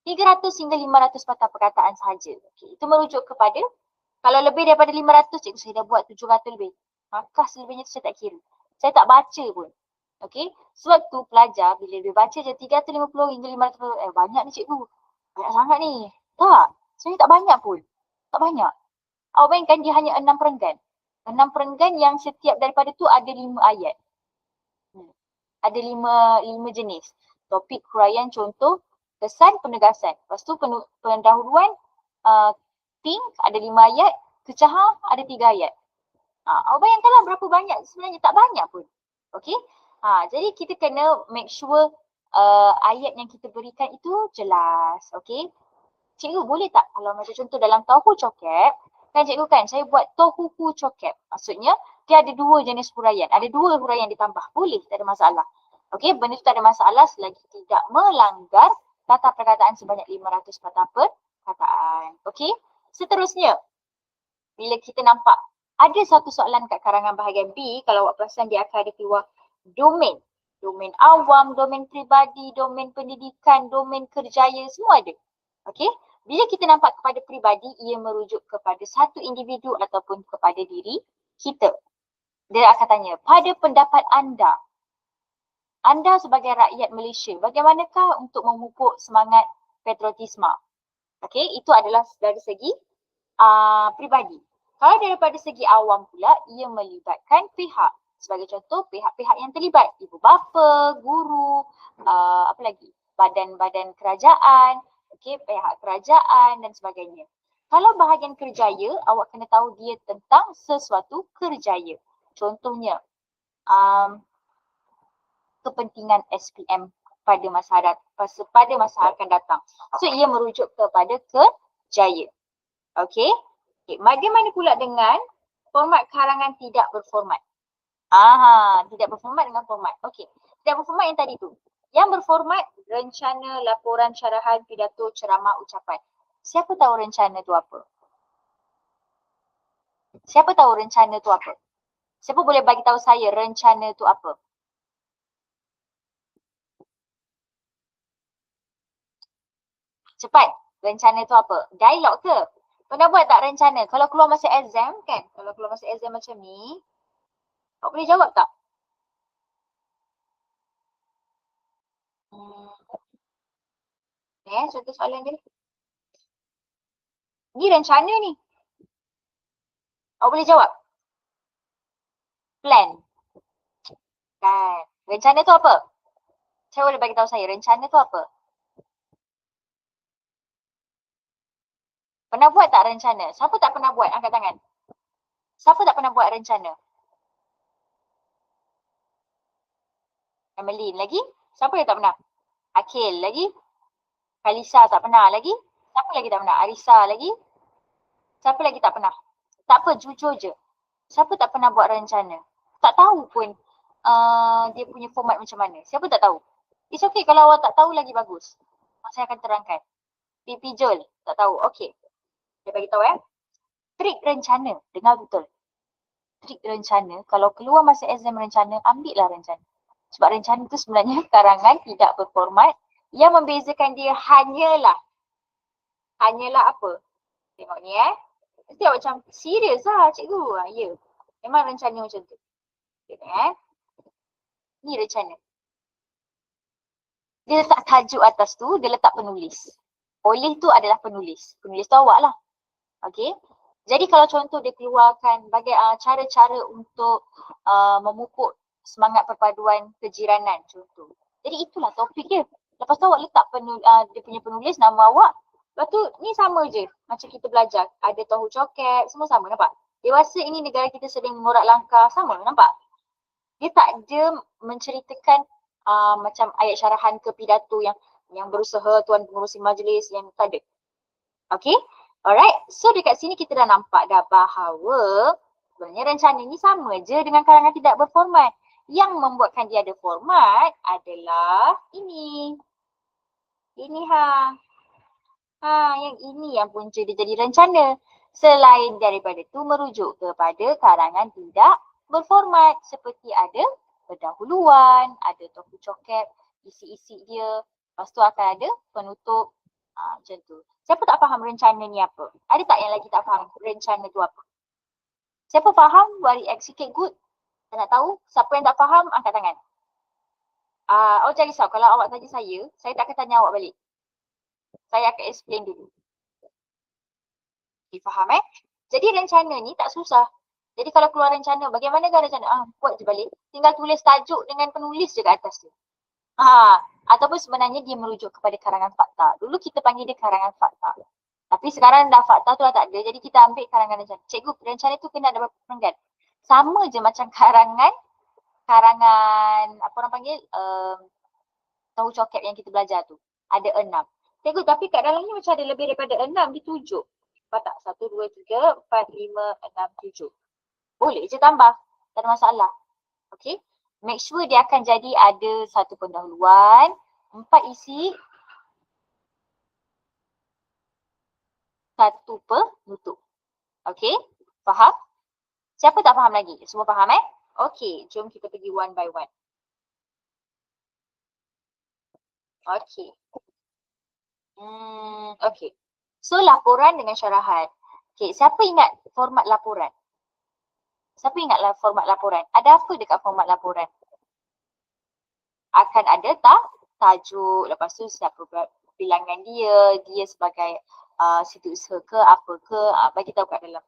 300 hingga 500 patah perkataan sahaja. Okay. Itu merujuk kepada, kalau lebih daripada 500, cikgu saya dah buat 700 lebih. Maka selebihnya tu saya tak kira. Saya tak baca pun. Okay. Sewaktu pelajar, bila dia baca je 350 hingga 500, banyak ni cikgu. Banyak sangat ni. Tak. Sebenarnya tak banyak pun. Tak banyak. Awak bayangkan dia hanya 6 perenggan. 6 perenggan yang setiap daripada tu ada 5 ayat. Ada 5 jenis. Topik, huraian, contoh, kesan, penegasan. Lepas tu pendahuluan, think ada 5 ayat, kecahar ada 3 ayat. Awak bayangkanlah berapa banyak, sebenarnya tak banyak pun. Okay. Jadi kita kena make sure ayat yang kita berikan itu jelas. Okay. Cikgu boleh tak kalau macam contoh dalam Tauhu Cokep, kan cikgu kan saya buat Tauhu Cokep. Maksudnya dia ada 2 jenis huraian. Ada 2 huraian ditambah. Boleh, tak ada masalah. Okey, benda tu tak ada masalah selagi tidak melanggar tata perkataan sebanyak 500 patah perkataan. Okey, seterusnya bila kita nampak ada satu soalan kat karangan bahagian B, kalau awak perasan dia akan ada keluar domain. Domain awam, domain peribadi, domain pendidikan, domain kerjaya, semua ada. Okey, bila kita nampak kepada peribadi, ia merujuk kepada satu individu ataupun kepada diri kita. Dia akan tanya, pada pendapat anda sebagai rakyat Malaysia, bagaimanakah untuk memupuk semangat patriotisme? Okey, itu adalah dari segi peribadi. Kalau daripada segi awam pula, ia melibatkan pihak. Sebagai contoh, pihak-pihak yang terlibat, ibu bapa, guru, apa lagi? Badan-badan kerajaan, okey, pihak kerajaan dan sebagainya. Kalau bahagian kerjaya, awak kena tahu dia tentang sesuatu kerjaya. Contohnya, kepentingan SPM pada masa akan datang. So, ia merujuk kepada kerjaya. Okey. Bagaimana pula dengan format karangan tidak berformat? Tidak berformat dengan format. Okey. Tidak berformat yang tadi tu. Yang berformat, rencana, laporan, syarahan, pidato, ceramah, ucapan. Siapa tahu rencana tu apa? Siapa tahu rencana tu apa? Siapa boleh bagi tahu saya rencana tu apa? Cepat. Rencana tu apa? Dialog ke? Pernah buat tak rencana? Kalau keluar masa exam kan? Kalau keluar masa exam macam ni, awak boleh jawab tak? Contoh soalan dia. Ni rencana ni. Awak boleh jawab? Plan. Kan. Rencana tu apa? Saya boleh bagi tahu saya, rencana tu apa? Pernah buat tak rencana? Siapa tak pernah buat? Angkat tangan. Siapa tak pernah buat rencana? Emeline lagi? Siapa yang tak pernah? Akil lagi? Kalisa tak pernah lagi? Siapa lagi tak pernah? Arisa lagi? Siapa lagi tak pernah? Tak apa, jujur je. Siapa tak pernah buat rencana? Tak tahu pun dia punya format macam mana. Siapa tak tahu? It's okay kalau awak tak tahu lagi bagus. Saya akan terangkan. Pipi Jol, tak tahu. Okay. Dia bagi tahu Trik rencana, dengar betul. Trik rencana, kalau keluar masa exam rencana, ambillah rencana. Sebab rencana tu sebenarnya karangan tidak berformat. Yang membezakan dia hanyalah apa? Tengok ni Nanti awak macam serius lah cikgu. Ya. Memang rencana macam tu. Tengok Ni rencana. Dia letak tajuk atas tu, dia letak penulis. Oleh tu adalah penulis. Penulis tu awak lah. Okay. Jadi kalau contoh dia keluarkan cara-cara untuk memupuk semangat perpaduan kejiranan contoh. Jadi itulah topik dia. Lepas tu awak letak dia punya penulis, nama awak, Lepas tu ni sama je macam kita belajar. Ada tahu coket, semua sama, nampak? Dewasa ini negara kita sering mengorak langkah, sama, nampak? Dia tak ada menceritakan macam ayat syarahan ke pidato yang berusaha tuan pengurusi majlis yang tak ada. Okay? Alright. So dekat sini kita dah nampak dah bahawa sebenarnya rencana ni sama je dengan karangan tidak berformat. Yang membuatkan dia ada format adalah ini. Ini yang ini yang punca dia jadi rencana. Selain daripada itu merujuk kepada karangan tidak berformat seperti ada pendahuluan, ada topi coket, isi-isi dia. Lepas tu akan ada penutup macam tu. Siapa tak faham rencana ni apa? Ada tak yang lagi tak faham rencana tu apa? Siapa faham? Bagi X sikit good. Saya nak tahu. Siapa yang tak faham, angkat tangan. Oh jangan risau. Kalau awak tanya saya tak akan tanya awak balik. Saya akan explain dulu. Faham Jadi rencana ni tak susah. Jadi kalau keluar rencana, bagaimana kan rencana? Buat je balik. Tinggal tulis tajuk dengan penulis je kat atas tu. Ataupun sebenarnya dia merujuk kepada karangan fakta. Dulu kita panggil dia karangan fakta. Tapi sekarang dah fakta tu dah tak ada. Jadi kita ambil karangan rencana. Cikgu, rencana tu kena ada berapa perenggan? Sama je macam karangan apa orang panggil tahu coket yang kita belajar tu. Ada 6. Cikgu, tapi kat dalamnya macam ada lebih daripada 6 ditunjuk. Nampak tak? 1, 2, 3, 4, 5, 6, 7. Boleh je tambah. Tak ada masalah. Okay. Make sure dia akan jadi ada 1 pendahuluan, 4 isi, 1 penutup. Okay. Faham? Siapa tak faham lagi? Semua faham Okay. Jom kita pergi one by one. Okay. Okay. So laporan dengan syarahan. Okay. Siapa ingat format laporan? Siapa ingatlah format laporan? Ada apa dekat format laporan? Akan ada tajuk, lepas tu siapa bilangan dia sebagai setiausaha ke apa ke, bagi tahu kat dalam.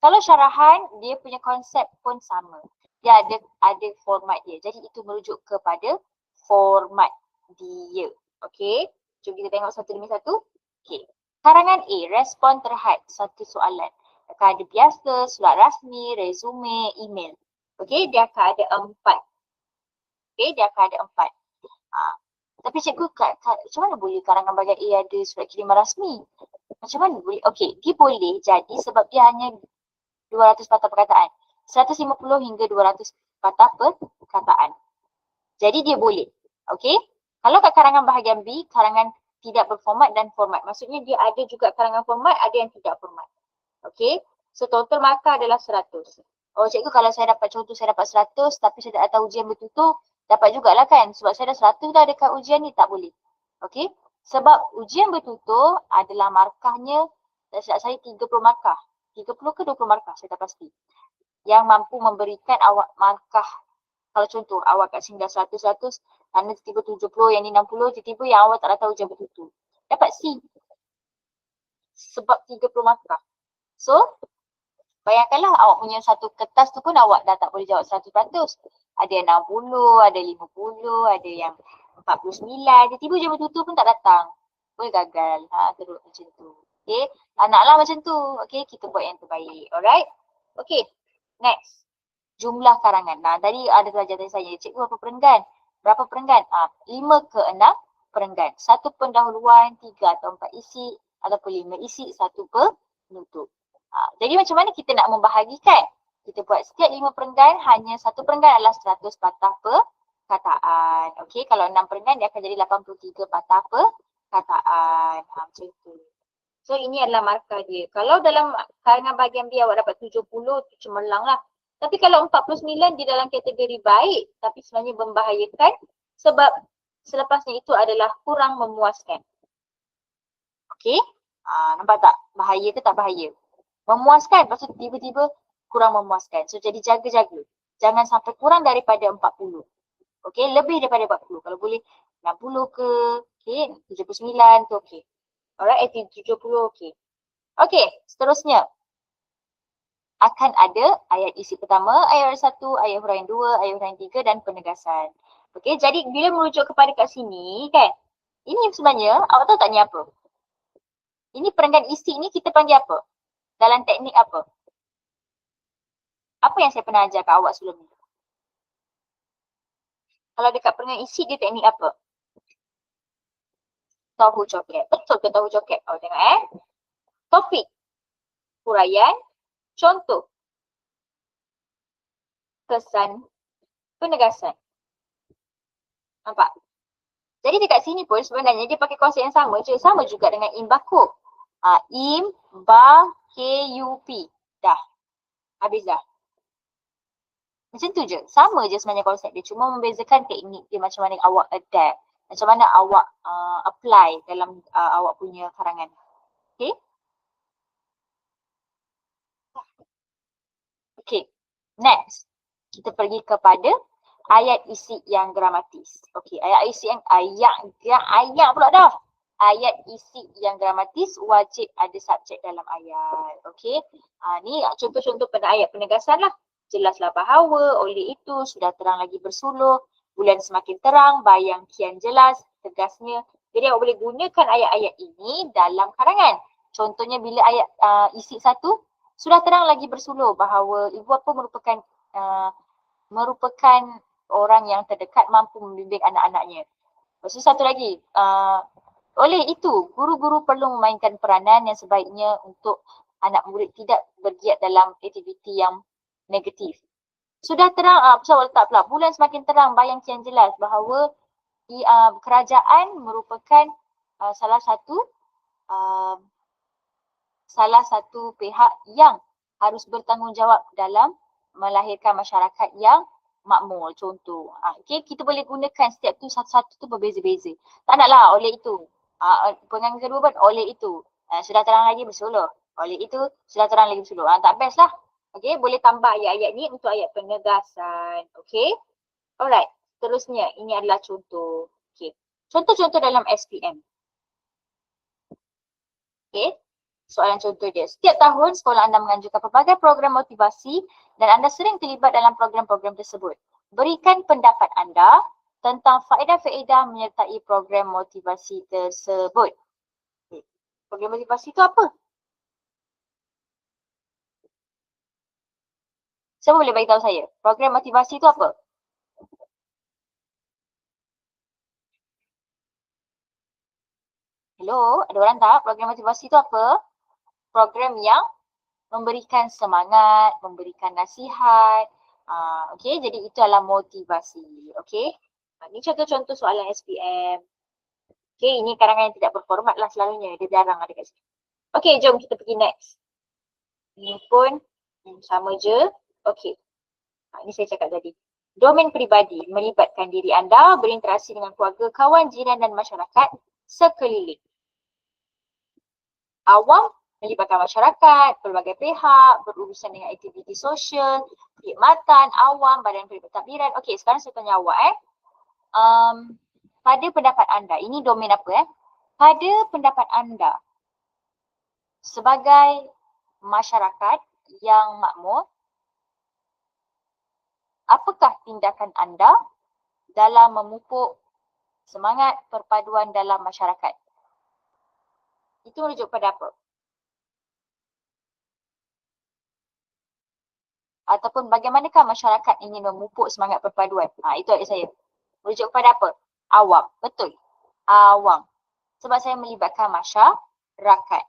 Kalau syarahan, dia punya konsep pun sama. Dia ada format dia. Jadi itu merujuk kepada format dia. Okay. Jom kita tengok satu demi satu. Okay. Karangan A, respon terhad satu soalan. Akan ada biasa, surat rasmi, resume, email. Okay, dia akan ada 4. Okay, dia akan ada 4. Tapi cikgu, macam mana boleh karangan bahagian A ada surat kiriman rasmi? Macam mana boleh? Okay, dia boleh jadi sebab dia hanya 200 patah perkataan. 150 hingga 200 patah perkataan. Jadi dia boleh. Okay. Kalau kat karangan bahagian B, karangan tidak berformat dan format. Maksudnya dia ada juga karangan format, ada yang tidak format. Okay. So total markah adalah 100. Oh cikgu, kalau saya dapat contoh saya dapat 100 tapi saya tak datang ujian betul-betul, dapat jugalah kan. Sebab saya dah 100 dah dekat ujian ni, tak boleh. Okay. Sebab ujian betul-betul adalah markahnya, saya 30 markah. 30 ke 20 markah, saya tak pasti. Yang mampu memberikan awak markah. Kalau contoh, awak kat sini dah 100, sana tiba-tiba 70, yang ni 60, tiba-tiba yang awak tak datang ujian betul-betul. Dapat C. Sebab 30 markah. So, bayangkanlah awak punya satu kertas tu pun awak dah tak boleh jawab 100%. Ada yang 60, ada 50, ada yang 49. Tiba-tiba ujian betul-betul pun tak datang. Boleh gagal. Terus macam tu. Okay. Tak naklah macam tu. Okay. Kita buat yang terbaik. Alright. Okay. Next. Jumlah karangan. Nah, tadi ada pelajaran saya. Cikgu berapa perenggan? Berapa perenggan? 5 ke 6 perenggan. 1 pendahuluan, 3 atau 4 isi, ataupun 5 isi, 1 penutup. Jadi macam mana kita nak membahagikan? Kita buat setiap 5 perenggan, hanya 1 perenggan adalah 100 patah perkataan. Okey, kalau 6 perenggan dia akan jadi 83 patah perkataan. Macam tu. So ini adalah markah dia. Kalau dalam karangan bahagian B awak dapat 70, tu cemerlang lah. Tapi kalau 49 di dalam kategori baik tapi sebenarnya membahayakan sebab selepasnya itu adalah kurang memuaskan. Okey? Nampak tak? Bahaya ke tak bahaya? Memuaskan, lepas tu tiba-tiba kurang memuaskan. So jadi jaga-jaga. Jangan sampai kurang daripada 40. Okey, lebih daripada 40. Kalau boleh 60 ke, okey, 79 tu okey. Alright, 70 okey. Okey, seterusnya. Akan ada ayat isi pertama, ayat 1, ayat huraian 2, ayat huraian 3 dan penegasan. Okey, jadi bila merujuk kepada kat sini kan, ini sebenarnya awak tahu tak ni apa? Ini perenggan isi ni kita panggil apa? Dalam teknik apa? Apa yang saya pernah ajar kat awak sebelum ni? Kalau dekat perenggan isi dia teknik apa? Tahu coket. Betul ke tahu coket? Oh tengok Topik. Huraian. Contoh. Kesan. Penegasan. Nampak? Jadi dekat sini pun sebenarnya dia pakai konsep yang sama je. Sama juga dengan im baku. Im, ba, ke, u, p. Dah. Habis dah. Macam tu je. Sama je sebenarnya konsep dia. Cuma membezakan teknik dia macam mana awak adapt. Macam mana awak apply dalam awak punya karangan. Okay? Okay. Next. Kita pergi kepada ayat isi yang gramatis. Okey, ayat isi yang ayat pula dah. Ayat isi yang gramatis wajib ada subjek dalam ayat. Okey. Ni contoh-contoh pada ayat penegasan lah. Jelaslah bahawa oleh itu sudah terang lagi bersuluh, bulan semakin terang, bayang kian jelas, tegasnya. Jadi awak boleh gunakan ayat-ayat ini dalam karangan. Contohnya bila ayat isi satu, sudah terang lagi bersuluh bahawa ibu bapa merupakan orang yang terdekat mampu membimbing anak-anaknya. Lepas tu satu lagi, oleh itu guru-guru perlu memainkan peranan yang sebaiknya untuk anak murid tidak bergiat dalam aktiviti yang negatif. Sudah terang, saya letak pula, bulan semakin terang, bayang kian jelas bahawa kerajaan merupakan salah satu pihak yang harus bertanggungjawab dalam melahirkan masyarakat yang makmur. Contoh. Okay, kita boleh gunakan setiap tu satu-satu tu berbeza-beza. Tak naklah oleh itu. Pengangan kedua pun oleh itu. Sudah terang lagi bersuluh. Oleh itu sudah terang lagi bersuluh. Tak best lah. Okay, boleh tambah ayat-ayat ni untuk ayat penegasan. Okay. Alright. Seterusnya, ini adalah contoh. Okay. Contoh-contoh dalam SPM. Okay. Soalan contoh dia. Setiap tahun sekolah anda menganjurkan pelbagai program motivasi dan anda sering terlibat dalam program-program tersebut. Berikan pendapat anda tentang faedah-faedah menyertai program motivasi tersebut. Okay. Program motivasi itu apa? Siapa boleh beritahu saya? Program motivasi itu apa? Hello, ada orang tak? Program motivasi itu apa? Program yang memberikan semangat, memberikan nasihat. Okey, jadi itu adalah motivasi. Okey. Ini contoh-contoh soalan SPM. Okey, ini karangan yang tidak berformat lah selalunya. Dia jarang ada kat sini. Okey, jom kita pergi next. Ini pun sama je. Okey. Ini saya cakap tadi. Domain peribadi melibatkan diri anda berinteraksi dengan keluarga, kawan, jiran dan masyarakat sekeliling. Awam melibatkan masyarakat, pelbagai pihak, berurusan dengan aktiviti sosial, perkhidmatan, awam, badan pentadbiran. Okey, sekarang saya tanya awak pada pendapat anda, ini domain apa Pada pendapat anda, sebagai masyarakat yang makmur, apakah tindakan anda dalam memupuk semangat perpaduan dalam masyarakat? Itu merujuk pada apa? Ataupun bagaimanakah masyarakat ingin memupuk semangat perpaduan? Itu ayat saya. Merujuk kepada apa? Awam. Betul. Awam. Sebab saya melibatkan masyarakat.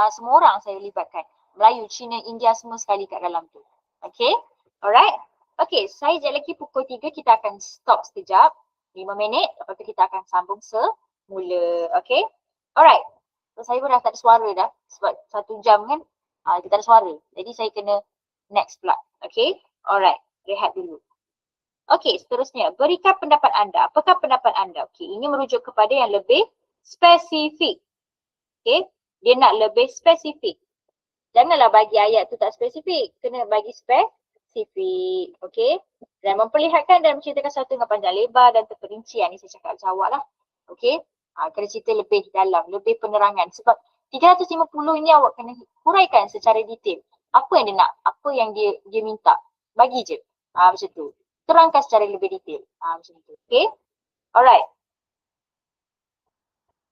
Semua orang saya libatkan. Melayu, Cina, India semua sekali kat dalam tu. Okay? Alright? Okay, saya sekejap lagi pukul 3 kita akan stop sekejap. 5 minit. Lepas tu kita akan sambung semula. Okay? Alright. So, saya pun dah tak ada suara dah. Sebab 1 jam kan. Kita ada suara. Jadi saya kena next pula. Okay? Alright. Rehat dulu. Okay, seterusnya. Berikan pendapat anda. Apakah pendapat anda? Okay, ini merujuk kepada yang lebih spesifik. Okay? Dia nak lebih spesifik. Janganlah bagi ayat tu tak spesifik. Kena bagi spesifik. Okay? Dan memperlihatkan dan menceritakan sesuatu dengan panjang lebar dan terperinci. Ini saya cakap jawab lah. Okay? Kena cerita lebih dalam, lebih penerangan. Sebab 350 ini awak kena huraikan secara detail. Apa yang dia nak? Apa yang dia minta? Bagi je. Macam tu. Terangkan secara lebih detail. Macam tu. Okay? Alright.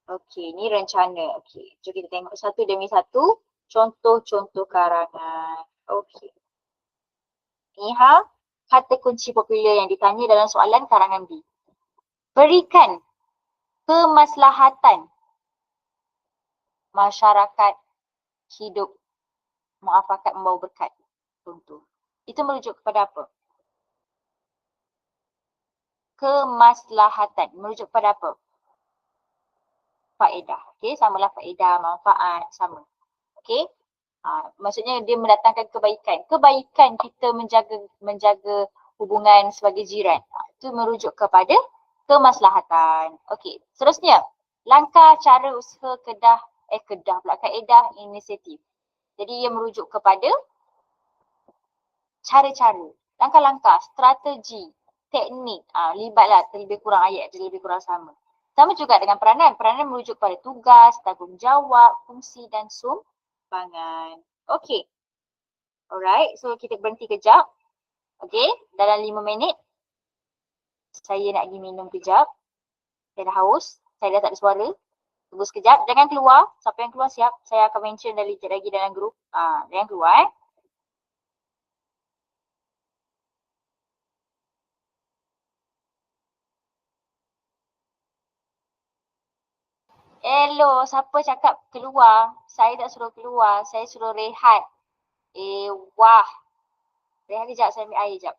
Okey, ni rencana. Okey, jom kita tengok satu demi satu contoh-contoh karangan. Okey. Ni kata kunci popular yang ditanya dalam soalan karangan B. Berikan kemaslahatan masyarakat hidup muafakat membawa berkat. Contoh. Itu merujuk kepada apa? Kemaslahatan merujuk kepada apa? Faedah. Okey, samalah faedah, manfaat, sama. Okey. Maksudnya dia mendatangkan kebaikan. Kebaikan kita menjaga hubungan sebagai jiran. Itu merujuk kepada kemaslahatan. Okey, seterusnya. Langkah cara usaha kaedah inisiatif. Jadi ia merujuk kepada cara-cara, langkah-langkah, strategi, teknik. Libatlah terlebih kurang ayat, terlebih kurang sama. Sama juga dengan peranan. Peranan merujuk pada tugas, tanggungjawab, fungsi dan sumbangan. Okey. Alright, so kita berhenti kejap. Okey, dalam 5 minit saya nak pergi minum kejap. Saya dah haus, saya dah tak ada suara. Tunggu sekejap, jangan keluar. Siapa yang keluar siap, saya akan mention lagi dalam grup. Jangan keluar Hello, siapa cakap keluar? Saya tak suruh keluar, saya suruh rehat. Wah. Rehat kejap, saya ambil air kejap.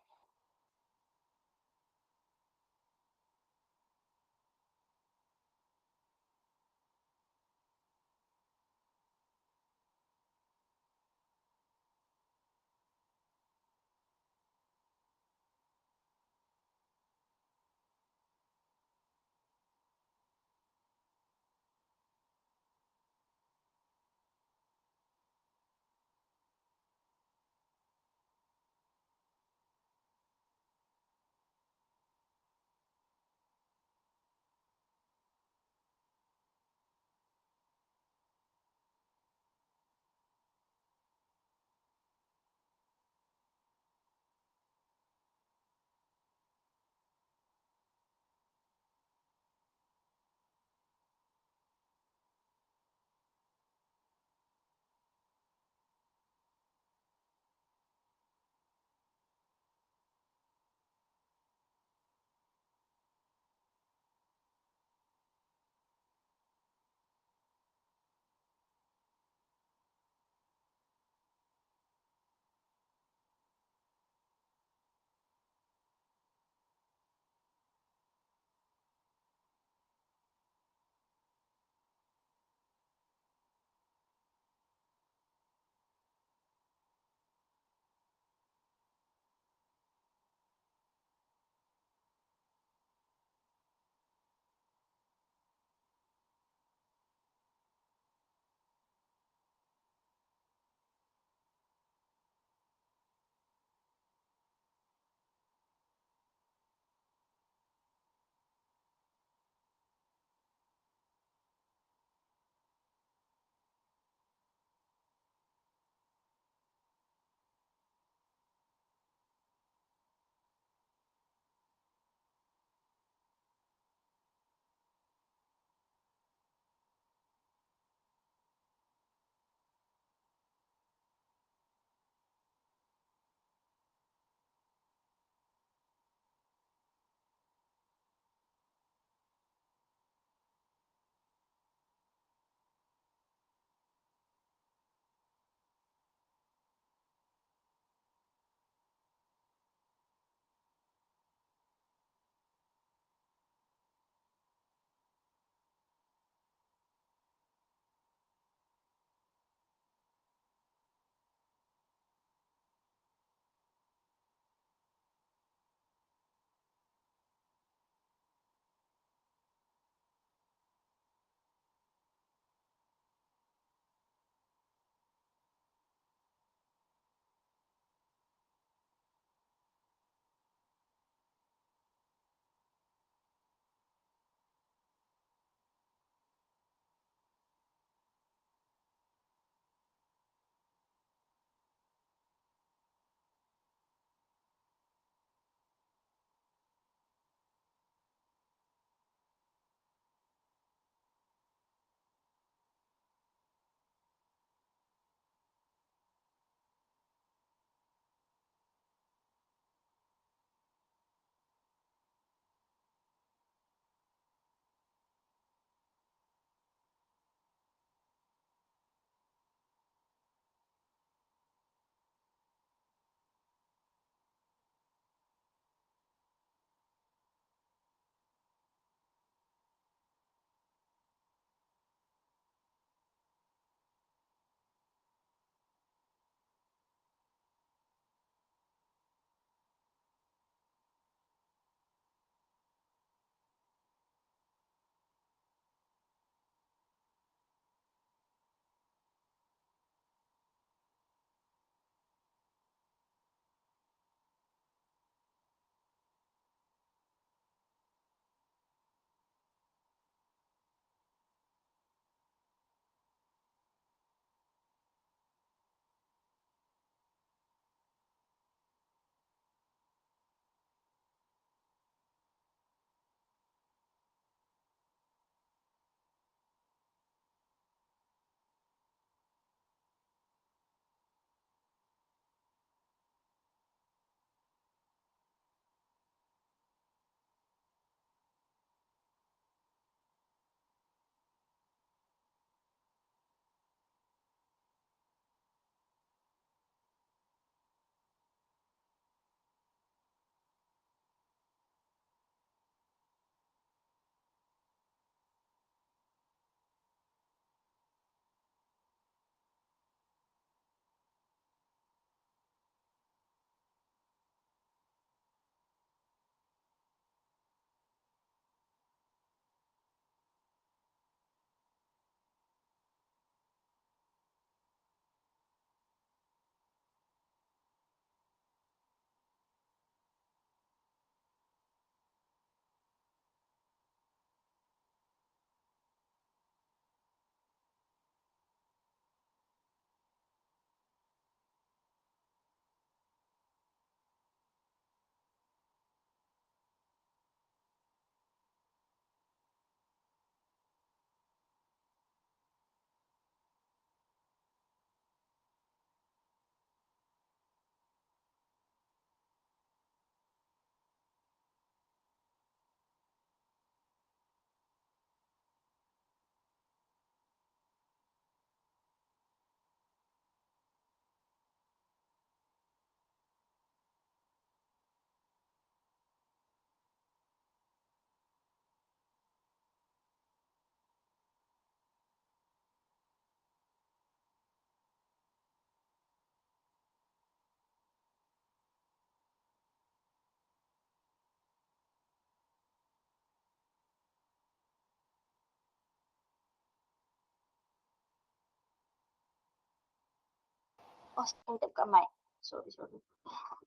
Oh, saya tak buka mic. Sorry.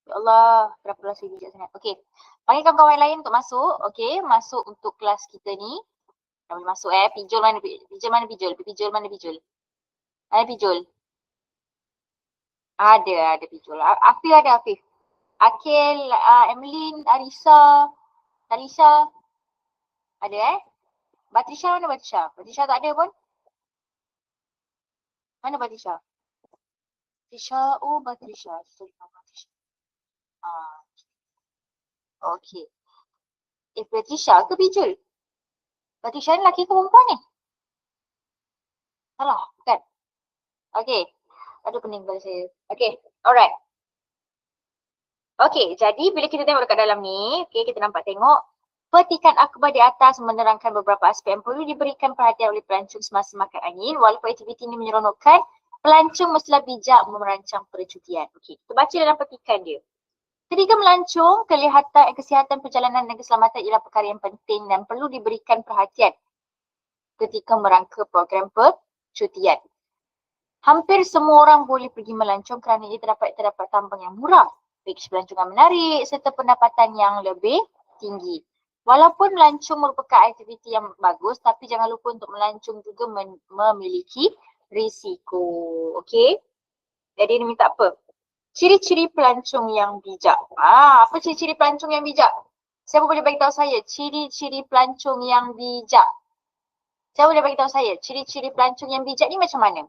Ya Allah, berapa lama saya bijak sangat. Okey. Panggilkan kawan lain untuk masuk. Okey, masuk untuk kelas kita ni. Dah boleh masuk Pijol mana Pijol? Mana Pijol? Mana Pijol? Ada Pijol. Afif ada Afif. Akil, Emeline, Arisa, Talisa. Ada Batrisha mana Batrisha? Batrisha tak ada pun. Mana Batrisha? Batrisha, oh Batrisha. Sorry, Batrisha. Okey. Batrisha ke Pijol? Batrisha ni lelaki ke perempuan ni? Salah, bukan? Okey. Ada pening pada saya. Okey, alright. Okey, jadi bila kita tengok dekat dalam ni, okey, kita nampak tengok petikan akhbar di atas menerangkan beberapa aspek yang perlu diberikan perhatian oleh pelancong semasa makan angin. Walaupun aktiviti ini menyeronokkan, pelancong mestilah bijak merancang percutian. Okey, kita baca dalam petikan dia. Ketika melancong, kesihatan perjalanan dan keselamatan ialah perkara yang penting dan perlu diberikan perhatian ketika merangka program percutian. Hampir semua orang boleh pergi melancong kerana ia terdapat tambang yang murah, pakej pelancongan menarik serta pendapatan yang lebih tinggi. Walaupun melancong merupakan aktiviti yang bagus, tapi jangan lupa untuk melancong juga memiliki risiko. Okey? Jadi dia minta apa? Ciri-ciri pelancong yang bijak. Apa ciri-ciri pelancong yang bijak? Siapa boleh bagi tahu saya ciri-ciri pelancong yang bijak? Siapa boleh bagi tahu saya ciri-ciri pelancong yang bijak ni macam mana?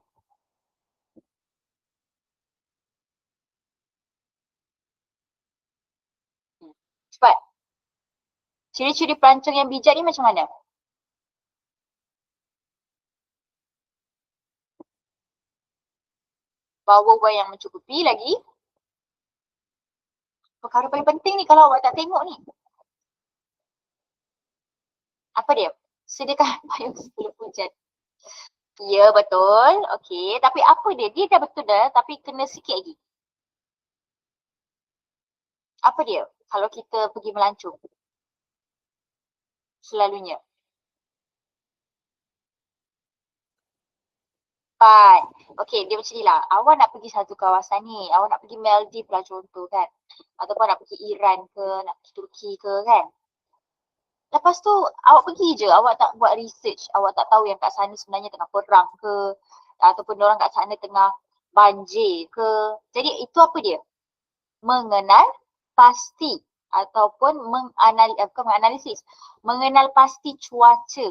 Cepat. Ciri-ciri pelancong yang bijak ni macam mana? Bawa wang yang mencukupi lagi. Perkara paling penting ni kalau awak tak tengok ni. Apa dia? Sediakan payung sebelum hujan. Ya, betul. Okey. Tapi apa dia? Dia dah betul dah tapi kena sikit lagi. Apa dia? Kalau kita pergi melancong. Selalunya. Okey, dia macam ni lah. Awak nak pergi satu kawasan ni. Awak nak pergi Maldives lah contoh kan. Ataupun nak pergi Iran ke, nak pergi Turki ke kan. Lepas tu awak pergi je, awak tak buat research. Awak tak tahu yang kat sana sebenarnya tengah perang ke. Ataupun orang kat sana tengah banjir ke. Jadi itu apa dia? Mengenal pasti ataupun menganalisis. Mengenal pasti cuaca.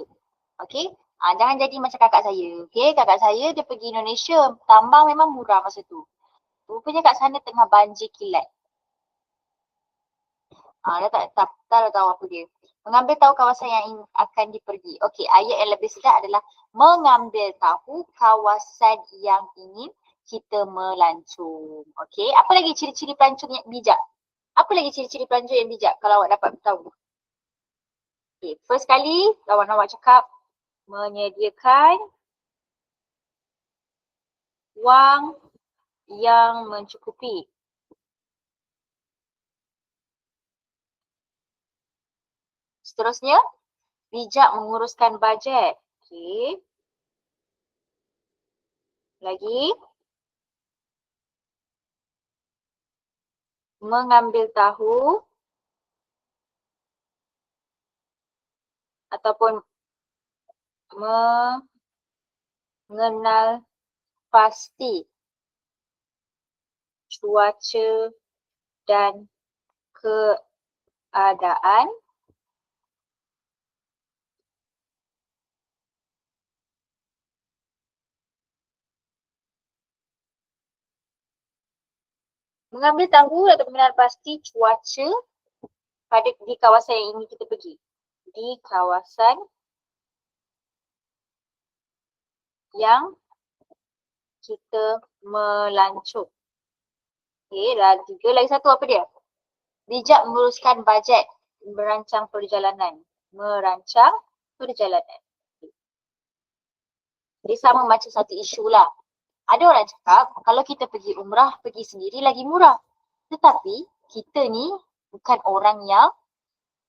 Okey? Jangan jadi macam kakak saya. Okey, kakak saya dia pergi Indonesia, tambang memang murah masa tu. Rupanya kat sana tengah banjir kilat. Dia tak tahu apa dia. Mengambil tahu kawasan yang akan dipergi. Okey, ayat yang lebih sedap adalah mengambil tahu kawasan yang ingin kita melancong. Okey, apa lagi ciri-ciri pelancong yang bijak? Apa lagi ciri-ciri pelancong yang bijak kalau awak dapat tahu? Okey, first kali lawan awak cakap menyediakan wang yang mencukupi. Seterusnya, bijak menguruskan bajet. Okey. Lagi, mengambil tahu ataupun mengenal pasti cuaca dan keadaan mengambil tahu atau mengenal pasti cuaca di kawasan yang ingin kita pergi. Di kawasan yang kita melancong. Okey, dah 3. Lagi satu apa dia? Bijak menguruskan bajet, merancang perjalanan. Dia sama macam satu isu lah. Ada orang cakap kalau kita pergi umrah, pergi sendiri lagi murah. Tetapi kita ni bukan orang yang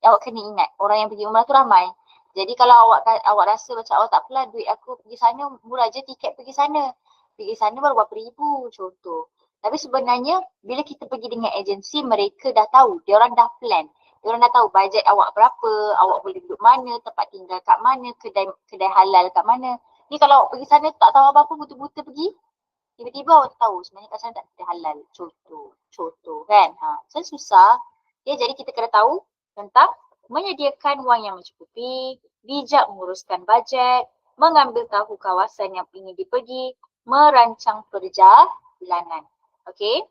awak kena ingat. Orang yang pergi umrah tu ramai. Jadi kalau awak rasa macam awak tak apalah duit aku pergi sana murah je tiket pergi sana. Pergi sana baru berapa ribu contoh. Tapi sebenarnya bila kita pergi dengan agensi, mereka dah tahu, diorang dah plan. Diorang dah tahu bajet awak berapa, awak boleh duduk mana, tempat tinggal kat mana, kedai halal kat mana. Ni kalau awak pergi sana tak tahu apa-apa, buta-buta pergi, tiba-tiba awak tahu sebenarnya kat sana tak ada halal. Contoh kan. So susah. Jadi kita kena tahu tentang menyediakan wang yang mencukupi, bijak menguruskan bajet, mengambil tahu kawasan yang ingin dipergi, merancang perjalanan. Okay.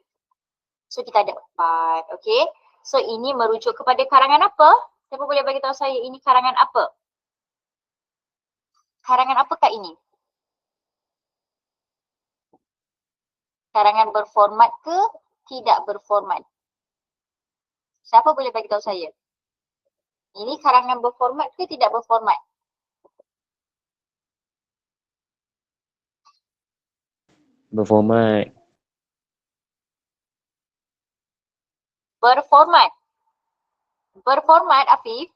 So kita ada 4. Okay. So ini merujuk kepada karangan apa? Siapa boleh bagi tahu saya ini karangan apa? Karangan apakah ini? Karangan berformat ke tidak berformat? Siapa boleh bagi tahu saya? Ini karangan berformat ke tidak berformat? Berformat. Berformat. Berformat, Afif.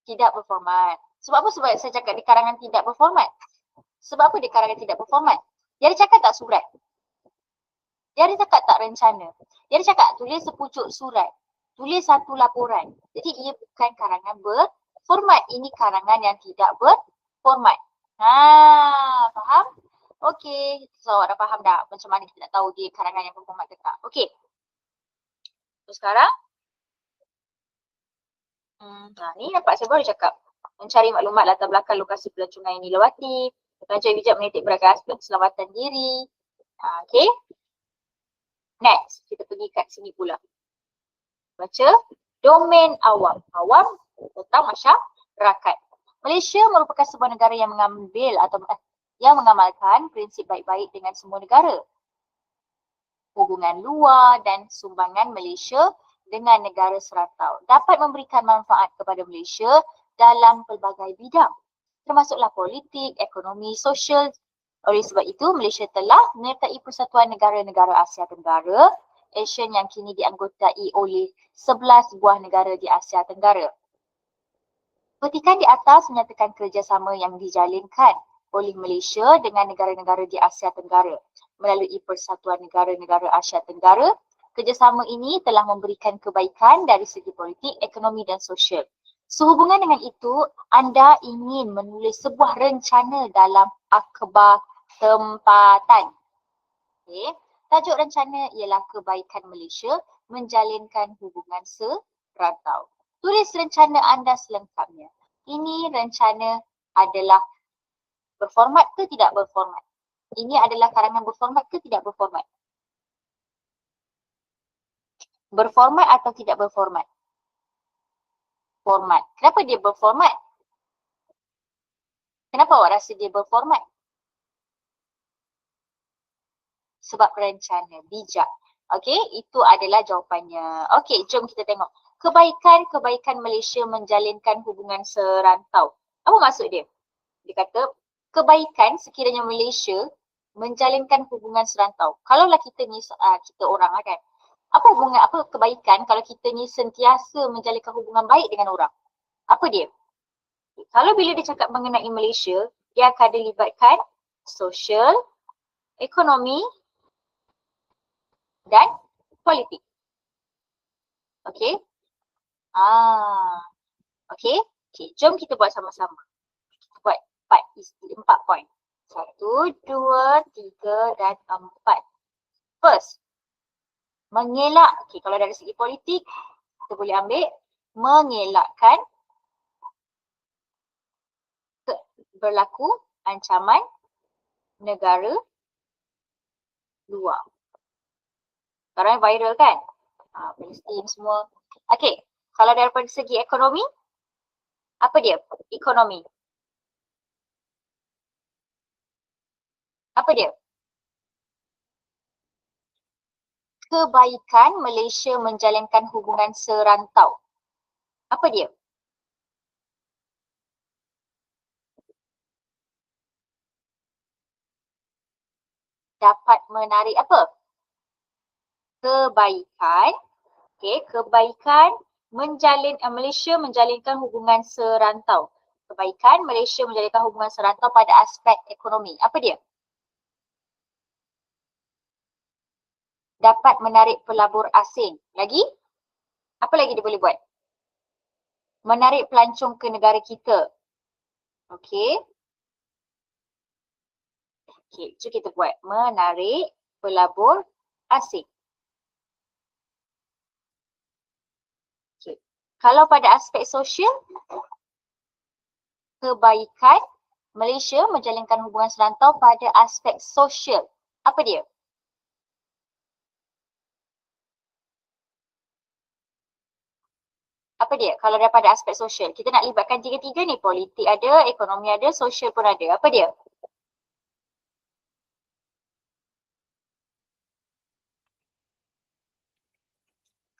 Tidak berformat. Sebab apa sebab saya cakap di karangan tidak berformat? Sebab apa di karangan tidak berformat? Dia ada cakap tak surat? Dia ada cakap tak rencana? Dia ada cakap tulis sepucuk surat. Tulis satu laporan. Jadi ia bukan karangan berformat. Ini karangan yang tidak berformat. Faham? Okey. So awak dah faham dah macam mana kita nak tahu dia karangan yang berformat ke tak? Okey. So sekarang ni nampak saya baru cakap. Mencari maklumat latar belakang lokasi pelancongan yang dilewati. Pelancong bijak menitik beratkan aspek keselamatan diri. Okay. Next, kita pergi kat sini pula. Baca domain awam. Awam tentang masyarakat. Malaysia merupakan sebuah negara yang mengambil atau yang mengamalkan prinsip baik-baik dengan semua negara. Hubungan luar dan sumbangan Malaysia dengan negara serantau dapat memberikan manfaat kepada Malaysia dalam pelbagai bidang, termasuklah politik, ekonomi, sosial. Oleh sebab itu, Malaysia telah menyertai Persatuan Negara-Negara Asia Tenggara, ASEAN yang kini dianggotai oleh 11 buah negara di Asia Tenggara. Petikan di atas menyatakan kerjasama yang dijalinkan oleh Malaysia dengan negara-negara di Asia Tenggara melalui Persatuan Negara-Negara Asia Tenggara. Kerjasama ini telah memberikan kebaikan dari segi politik, ekonomi dan sosial. Sehubungan dengan itu, anda ingin menulis sebuah rencana dalam akhbar tempatan. Okay. Tajuk rencana ialah kebaikan Malaysia menjalinkan hubungan serantau. Tulis rencana anda selengkapnya. Ini rencana adalah berformat ke tidak berformat? Ini adalah karangan berformat ke tidak berformat? Berformat atau tidak berformat? Format. Kenapa dia berformat? Kenapa awak rasa dia berformat? Sebab rencana, bijak. Okey, itu adalah jawapannya. Okey, jom kita tengok. Kebaikan Malaysia menjalinkan hubungan serantau. Apa maksud dia? Dia kata, kebaikan sekiranya Malaysia menjalinkan hubungan serantau. Kalaulah kita ni, kita orang kan, apa hubungan, apa kebaikan kalau kita ni sentiasa menjalinkan hubungan baik dengan orang? Apa dia? Kalau bila dia cakap mengenai Malaysia, dia akan dilibatkan sosial, ekonomi dan politik. Okey? Okey? Okey, jom kita buat sama-sama. Kita buat 4 poin. 1, 2, 3 dan 4. First, mengelak. Okey, kalau dari segi politik, kita boleh ambil mengelakkan berlaku ancaman negara luar. Sekarang viral kan? Palestin semua. Okey, kalau daripada segi ekonomi, apa dia? Ekonomi. Apa dia? Kebaikan Malaysia menjalinkan hubungan serantau. Apa dia? Dapat menarik apa? Kebaikan. Okey, kebaikan Malaysia menjalinkan hubungan serantau. kebaikan, Malaysia menjalinkan hubungan serantau pada aspek ekonomi. Apa dia? Dapat menarik pelabur asing. Lagi? Apa lagi dia boleh buat? Menarik pelancong ke negara kita. Okey. Okey, so kita buat menarik pelabur asing. Okay. Kalau pada aspek sosial, kebaikan, Malaysia menjalinkan hubungan serantau pada aspek sosial. Apa dia? Apa dia? Kalau daripada aspek sosial, kita nak libatkan tiga-tiga ni. Politik ada, ekonomi ada, sosial pun ada. Apa dia?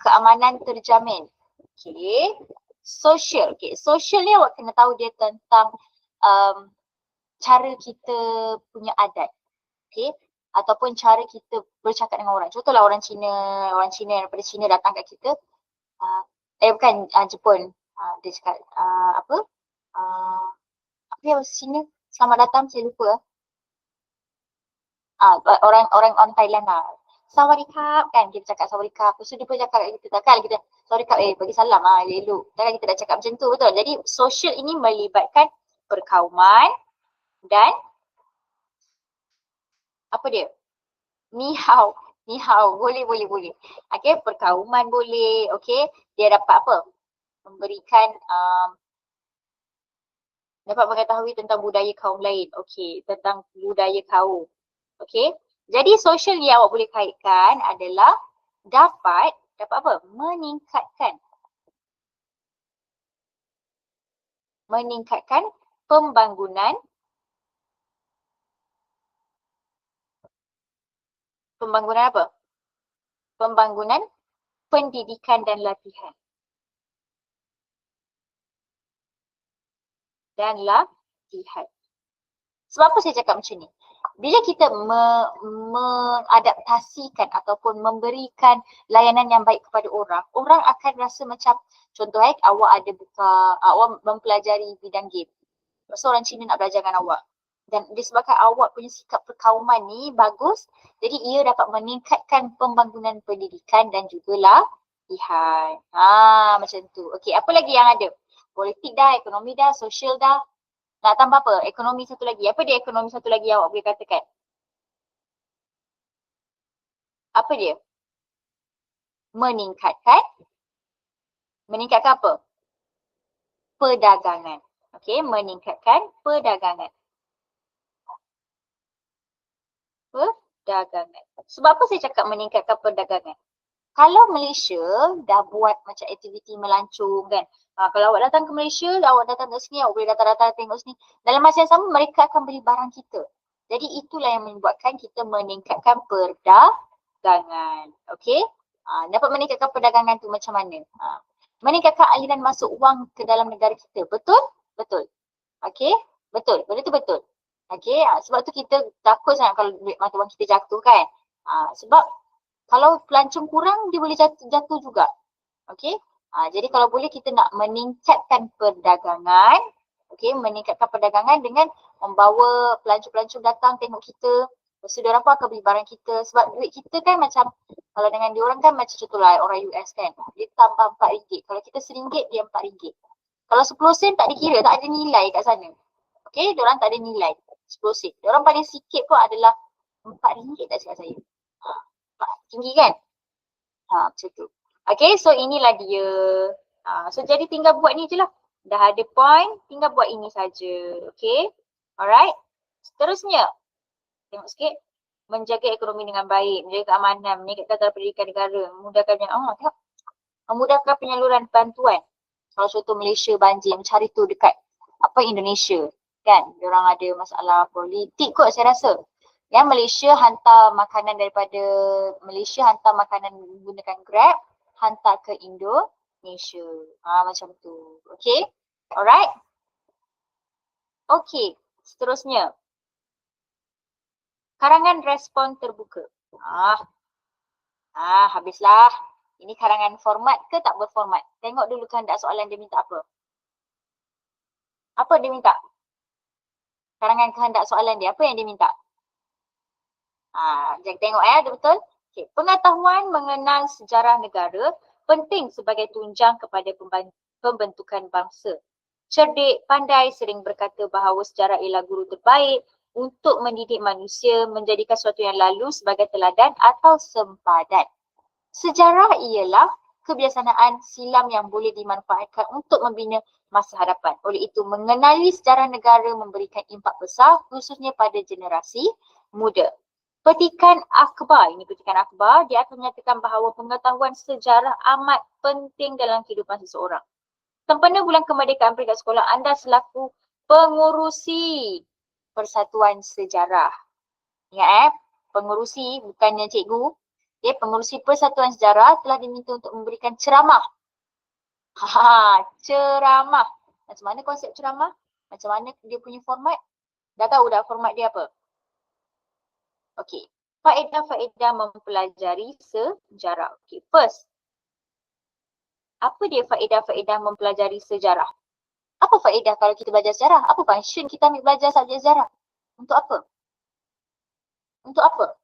Keamanan terjamin. Okay. Sosial. Okay. Sosial ni awak kena tahu dia tentang cara kita punya adat. Okay. Ataupun cara kita bercakap dengan orang. Contohlah orang Cina daripada Cina datang kat kita. Bukan Jepun. Dia cakap apa? Apa yang bahasa Cina? Selamat datang, saya lupa. Orang Thailand lah. Sawadikap kan, kita cakap sawadikap. Lepas tu dia pun cakap kat kita, takkan kita sawadikap, bagi salam elok. Takkan kita dah cakap macam tu, betul. Jadi sosial ini melibatkan perkauman dan apa dia? Ni hao. Boleh. Okay, perkauman boleh. Okay, dia dapat apa? Memberikan dapat mengetahui tentang budaya kaum lain. Okay, tentang budaya kaum. Okay, jadi sosial yang awak boleh kaitkan adalah dapat apa? Meningkatkan pembangunan apa? Pembangunan pendidikan dan latihan. Sebab apa saya cakap macam ni? Bila kita mengadaptasikan ataupun memberikan layanan yang baik kepada orang, orang akan rasa macam, contoh awak mempelajari bidang game. So orang Cina nak belajar dengan awak. Dan disebabkan awak punya sikap perkauman ni bagus, jadi ia dapat meningkatkan pembangunan pendidikan dan juga latihan. Macam tu. Okey, apa lagi yang ada? Politik dah, ekonomi dah, sosial dah. Nak tambah apa? Ekonomi satu lagi. Apa dia ekonomi satu lagi yang awak boleh katakan? Apa dia? Meningkatkan apa? Perdagangan. Okey, meningkatkan perdagangan. Sebab apa saya cakap meningkatkan perdagangan? Kalau Malaysia dah buat macam aktiviti melancong kan. Kalau awak datang ke Malaysia, awak datang ke sini, awak boleh datang tengok sini. Dalam masa yang sama mereka akan beli barang kita. Jadi itulah yang membuatkan kita meningkatkan perdagangan. Okey? Dapat meningkatkan perdagangan tu macam mana? Meningkatkan aliran masuk wang ke dalam negara kita. Betul? Betul. Okey? Betul. Benda tu betul. Okey? Sebab tu kita takut sangat kalau duit mata wang kita jatuh kan. Sebab kalau pelancong kurang, dia boleh jatuh juga. Okey? Jadi kalau boleh kita nak meningkatkan perdagangan, okey, meningkatkan perdagangan dengan membawa pelancong-pelancong datang tengok kita. Lepas tu diorang pun akan beli barang kita. Sebab duit kita kan macam, kalau dengan diorang kan macam contohlah orang US kan. Dia tambah RM4. Kalau kita RM1, dia RM4. Kalau 10 sen tak dikira, tak ada nilai kat sana. Okey, diorang tak ada nilai. 10 sen. Diorang paling sikit pun adalah RM4 tak silap saya. Tinggi kan? Macam tu. Okay, so inilah dia. So jadi tinggal buat ni je lah. Dah ada point, tinggal buat ini saja. Okay, alright. Seterusnya, tengok sikit. Menjaga ekonomi dengan baik, menjaga keamanan, meningkatkan taraf pendidikan negara, memudahkan penyaluran bantuan. Kalau contoh Malaysia banjir, mencari tu dekat Indonesia. Kan, diorang ada masalah politik kot saya rasa. Yang Malaysia hantar makanan menggunakan Grab, hantar ke Indonesia. Macam tu. Okay. Alright. Okay. Seterusnya. Karangan respon terbuka. Habislah. Ini karangan format ke tak berformat? Tengok dulu kehendak soalan dia minta apa. Apa dia minta? Karangan kehendak soalan dia, apa yang dia minta? Jangan tengok betul? Okay. Pengetahuan mengenal sejarah negara penting sebagai tunjang kepada pembentukan bangsa. Cerdik, pandai sering berkata bahawa sejarah ialah guru terbaik untuk mendidik manusia menjadikan sesuatu yang lalu sebagai teladan atau sempadan. Sejarah ialah kebiasaan silam yang boleh dimanfaatkan untuk membina masa hadapan. Oleh itu, mengenali sejarah negara memberikan impak besar khususnya pada generasi muda. Petikan akhbar, ini petikan akhbar, dia akan menyatakan bahawa pengetahuan sejarah amat penting dalam kehidupan seseorang. Sempena bulan kemerdekaan peringkat sekolah anda selaku pengurusi Persatuan Sejarah. Ingat pengurusi bukannya cikgu. Pengurusi Persatuan Sejarah telah diminta untuk memberikan ceramah. Ceramah. Macam mana konsep ceramah? Macam mana dia punya format? Dah tahu dah format dia apa? Okey. Faedah-faedah mempelajari sejarah. Okey, first. Apa dia faedah-faedah mempelajari sejarah? Apa faedah kalau kita belajar sejarah? Apa function kita ambil belajar subjek sejarah? Untuk apa? Untuk apa?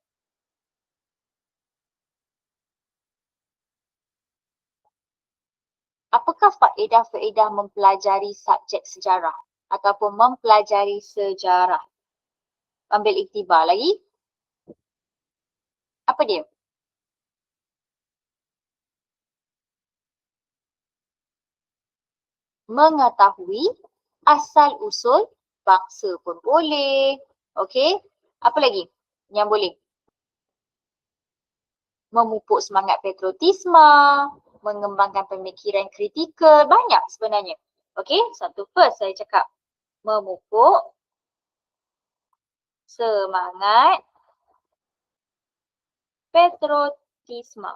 Apakah faedah-faedah mempelajari subjek sejarah ataupun mempelajari sejarah? Ambil iktibar lagi. Apa dia? Mengetahui asal-usul bangsa pun boleh. Okey. Apa lagi yang boleh? Memupuk semangat patriotisme, mengembangkan pemikiran kritikal, banyak sebenarnya. Okey, satu first saya cakap memupuk semangat patriotisme.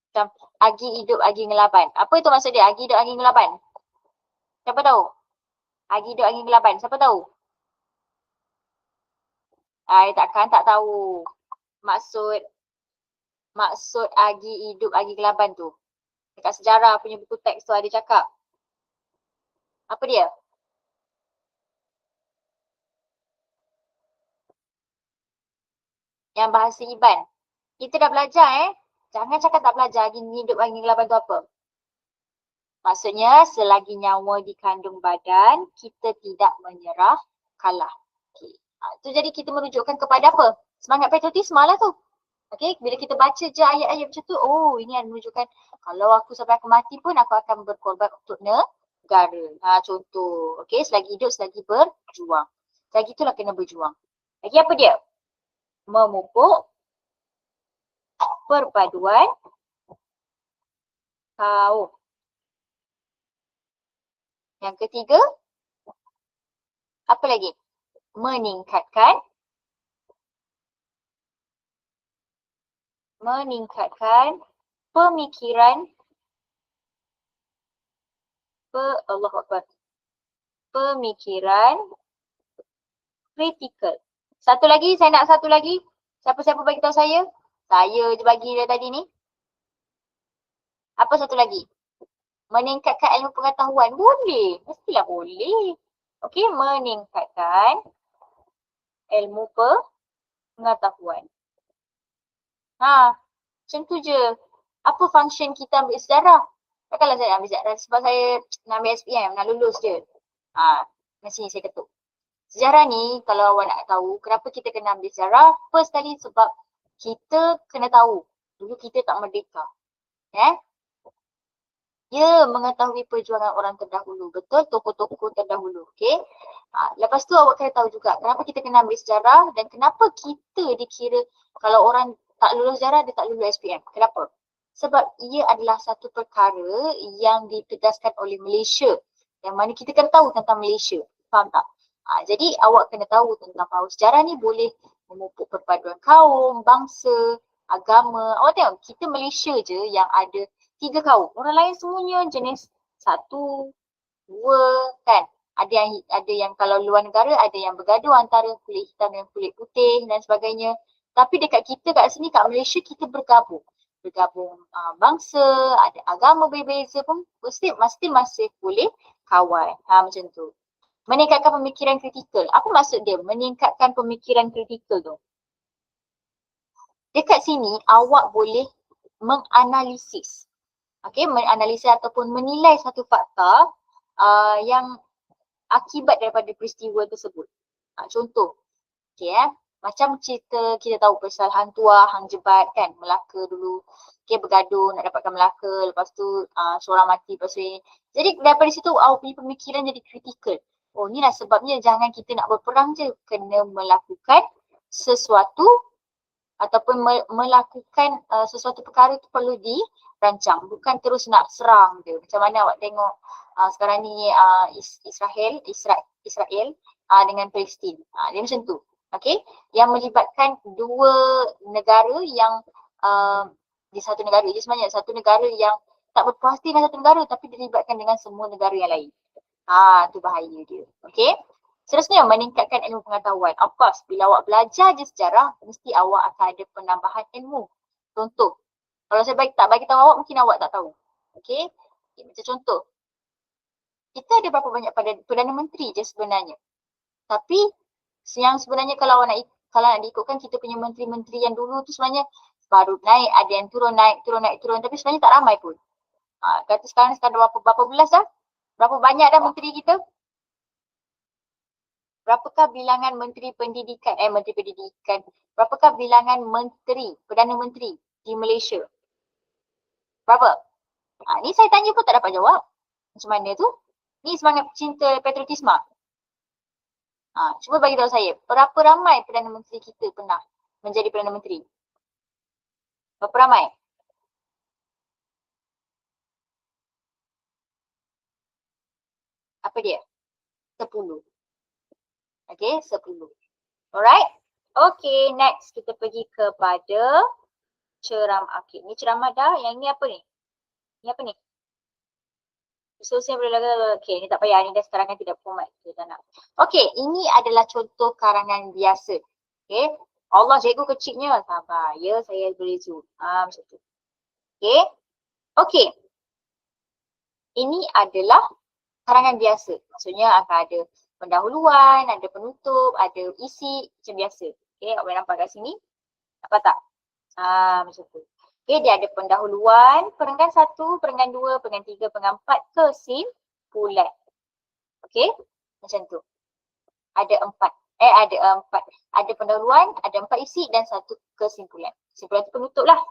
Macam Agi hidup Agi ngelaban. Apa itu maksud dia? Agi hidup Agi ngelaban. Siapa tahu? Agi hidup Agi ngelaban. Siapa tahu? Takkan tak tahu. Maksud Agi hidup Agi ngelaban tu. Dekat sejarah punya buku teks tu ada cakap. Apa dia? Yang bahasa Iban. Kita dah belajar Jangan cakap tak belajar Agi hidup Agi ngelaban tu apa. Maksudnya selagi nyawa dikandung badan, kita tidak menyerah kalah. Okay. Itu jadi kita merujukkan kepada apa? Semangat patriotisme lah tu. Okay, bila kita baca je ayat-ayat macam tu, oh ini yang menunjukkan kalau aku sampai aku mati pun aku akan berkorban untuk negara. Contoh, okay, selagi hidup, selagi berjuang. Selagi itulah kena berjuang. Lagi apa dia? Memupuk perpaduan kaum. Yang ketiga, apa lagi? Meningkatkan pemikiran pemikiran kritikal. Satu lagi, saya nak satu lagi. Siapa-siapa bagi tahu saya? Saya je bagi dia tadi ni. Apa satu lagi? Meningkatkan ilmu pengetahuan. Boleh. Mestilah boleh. Okey, meningkatkan ilmu pengetahuan. Macam tu je. Apa function kita ambil sejarah? Takkanlah saya ambil sejarah sebab saya nak ambil SPM, nak lulus je. Macam ni saya ketuk. Sejarah ni kalau awak nak tahu kenapa kita kena ambil sejarah, first kali sebab kita kena tahu dulu kita tak merdeka. Ya, mengetahui perjuangan orang terdahulu. Betul, tokoh-tokoh terdahulu. Okay. Lepas tu awak kena tahu juga kenapa kita kena ambil sejarah dan kenapa kita dikira kalau orang tak lulus sejarah, dia tak lulus SPM. Kenapa? Sebab ia adalah satu perkara yang ditegaskan oleh Malaysia. Yang mana kita kena tahu tentang Malaysia. Faham tak? Jadi awak kena tahu tentang bahawa sejarah ni boleh memupuk perpaduan kaum, bangsa, agama. Awak tengok, kita Malaysia je yang ada 3 kaum. Orang lain semuanya jenis 1, 2 kan. Ada yang kalau luar negara ada yang bergaduh antara kulit hitam dan kulit putih dan sebagainya. Tapi dekat kita kat sini kat Malaysia kita bergabung. bergabung bangsa, ada agama berbeza pun mesti masih boleh kawan. Macam tu. Meningkatkan pemikiran kritikal. Apa maksud dia meningkatkan pemikiran kritikal tu? Dekat sini awak boleh menganalisis. Okey, menganalisis ataupun menilai satu fakta yang akibat daripada peristiwa tersebut. Contoh, okey macam cerita kita tahu pasal hang tua, hang jebat kan, Melaka dulu. Okey, bergaduh nak dapatkan Melaka, lepas tu seorang mati lepas tu. Jadi daripada situ awak punya pemikiran jadi kritikal. Oh, inilah sebabnya jangan kita nak berperang je, kena melakukan sesuatu ataupun melakukan sesuatu perkara tu perlu dirancang, bukan terus nak serang dia. Macam mana awak tengok sekarang ni Israel dengan Palestin. Dia macam tu. Okey, yang melibatkan dua negara yang di satu negara. Jadi sebenarnya satu negara yang tak berpuas hati dengan satu negara tapi dilibatkan dengan semua negara yang lain. Tu bahaya dia. Okey. Seterusnya meningkatkan ilmu pengetahuan. Of course, bila awak belajar je sejarah, mesti awak akan ada penambahan ilmu. Contoh, kalau saya tak bagi tahu awak, mungkin awak tak tahu. Okey. Macam contoh, kita ada berapa banyak Perdana Menteri je sebenarnya. Tapi yang sebenarnya kalau nak diikutkan kita punya menteri-menteri yang dulu tu sebenarnya baru naik, ada yang turun, tapi sebenarnya tak ramai pun. Kata sekarang berapa belas dah? Berapa banyak dah menteri kita? Berapakah bilangan menteri pendidikan? Berapakah bilangan menteri, Perdana Menteri di Malaysia? Berapa? Ni saya tanya pun tak dapat jawab. Macam mana tu? Ni semangat cinta patriotisme. Cuba bagi tahu saya, berapa ramai Perdana Menteri kita pernah menjadi Perdana Menteri? Berapa ramai? Apa dia? 10. Okay, 10. Alright. Okay, next kita pergi kepada ceramah. Okay, ni ceramah dah. Yang ni apa ni? Ni apa ni? Sosial berlaga. Okay, ni tak payah. Ni dah sekarang kan tidak format. Kita nak. Okay, ini adalah contoh karangan biasa. Okay. Allah, cikgu kecilnya. Sabar. Ya, saya boleh zoom. Macam tu. Okay. Okay. Ini adalah karangan biasa. Maksudnya akan ada pendahuluan, ada penutup, ada isi macam biasa. Okay, awak nampak kat sini? Nampak tak? Macam tu. Okay, dia ada pendahuluan, perenggan 1, perenggan 2, perenggan 3, perenggan 4, kesimpulan. Okay, macam tu. Ada 4. Ada pendahuluan, ada 4 isi dan 1 kesimpulan. Kesimpulan tu penutup lah.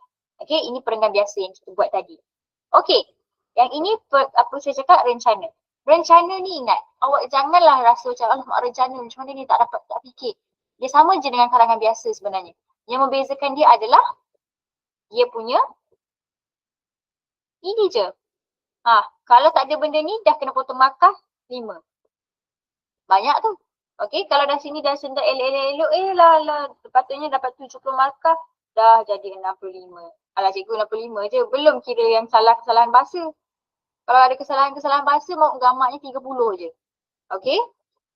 Okay, ini perenggan biasa yang kita buat tadi. Okay, yang ini apa saya cakap rencana. Rencana ni ingat, awak janganlah rasa macam alamak rencana macam mana ni tak fikir. Dia sama je dengan karangan biasa sebenarnya. Yang membezakan dia adalah dia punya ini je. Kalau tak ada benda ni dah kena potong markah 5. Banyak tu. Okey, kalau dah sini dah sendak elok-elok, patutnya dapat 70 markah, dah jadi 65. Alah cikgu 65 je, belum kira yang kesalahan bahasa. Kalau ada kesalahan bahasa, mau gambarnya 30 je. Okey?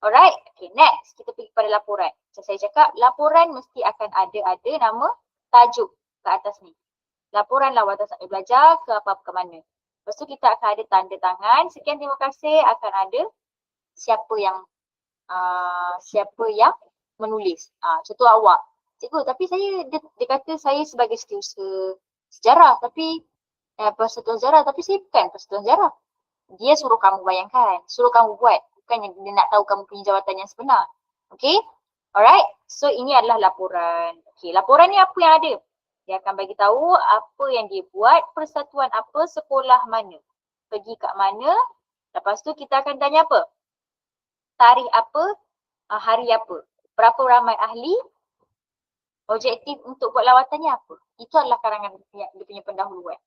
Alright. Okay, next. Kita pergi kepada laporan. Macam saya cakap, laporan mesti akan ada nama tajuk ke atas ni. Laporan lawatan sampai belajar ke apa-apa ke mana. Lepas tu kita akan ada tanda tangan. Sekian, terima kasih. Akan ada siapa yang menulis. Contoh awak. Cikgu, tapi dia kata saya sebagai setiausaha sejarah. Tapi persatuan sejarah. Tapi saya bukan persatuan sejarah. Dia suruh kamu bayangkan. Suruh kamu buat. Bukan dia nak tahu kamu punya jawatan yang sebenar. Okay? Alright. So ini adalah laporan. Okay, laporan ni apa yang ada? Dia akan bagi tahu apa yang dia buat, persatuan apa, sekolah mana, pergi kat mana. Lepas tu kita akan tanya apa? Tarikh apa, hari apa, berapa ramai ahli, objektif untuk buat lawatannya apa. Itu adalah karangan dia punya pendahuluan.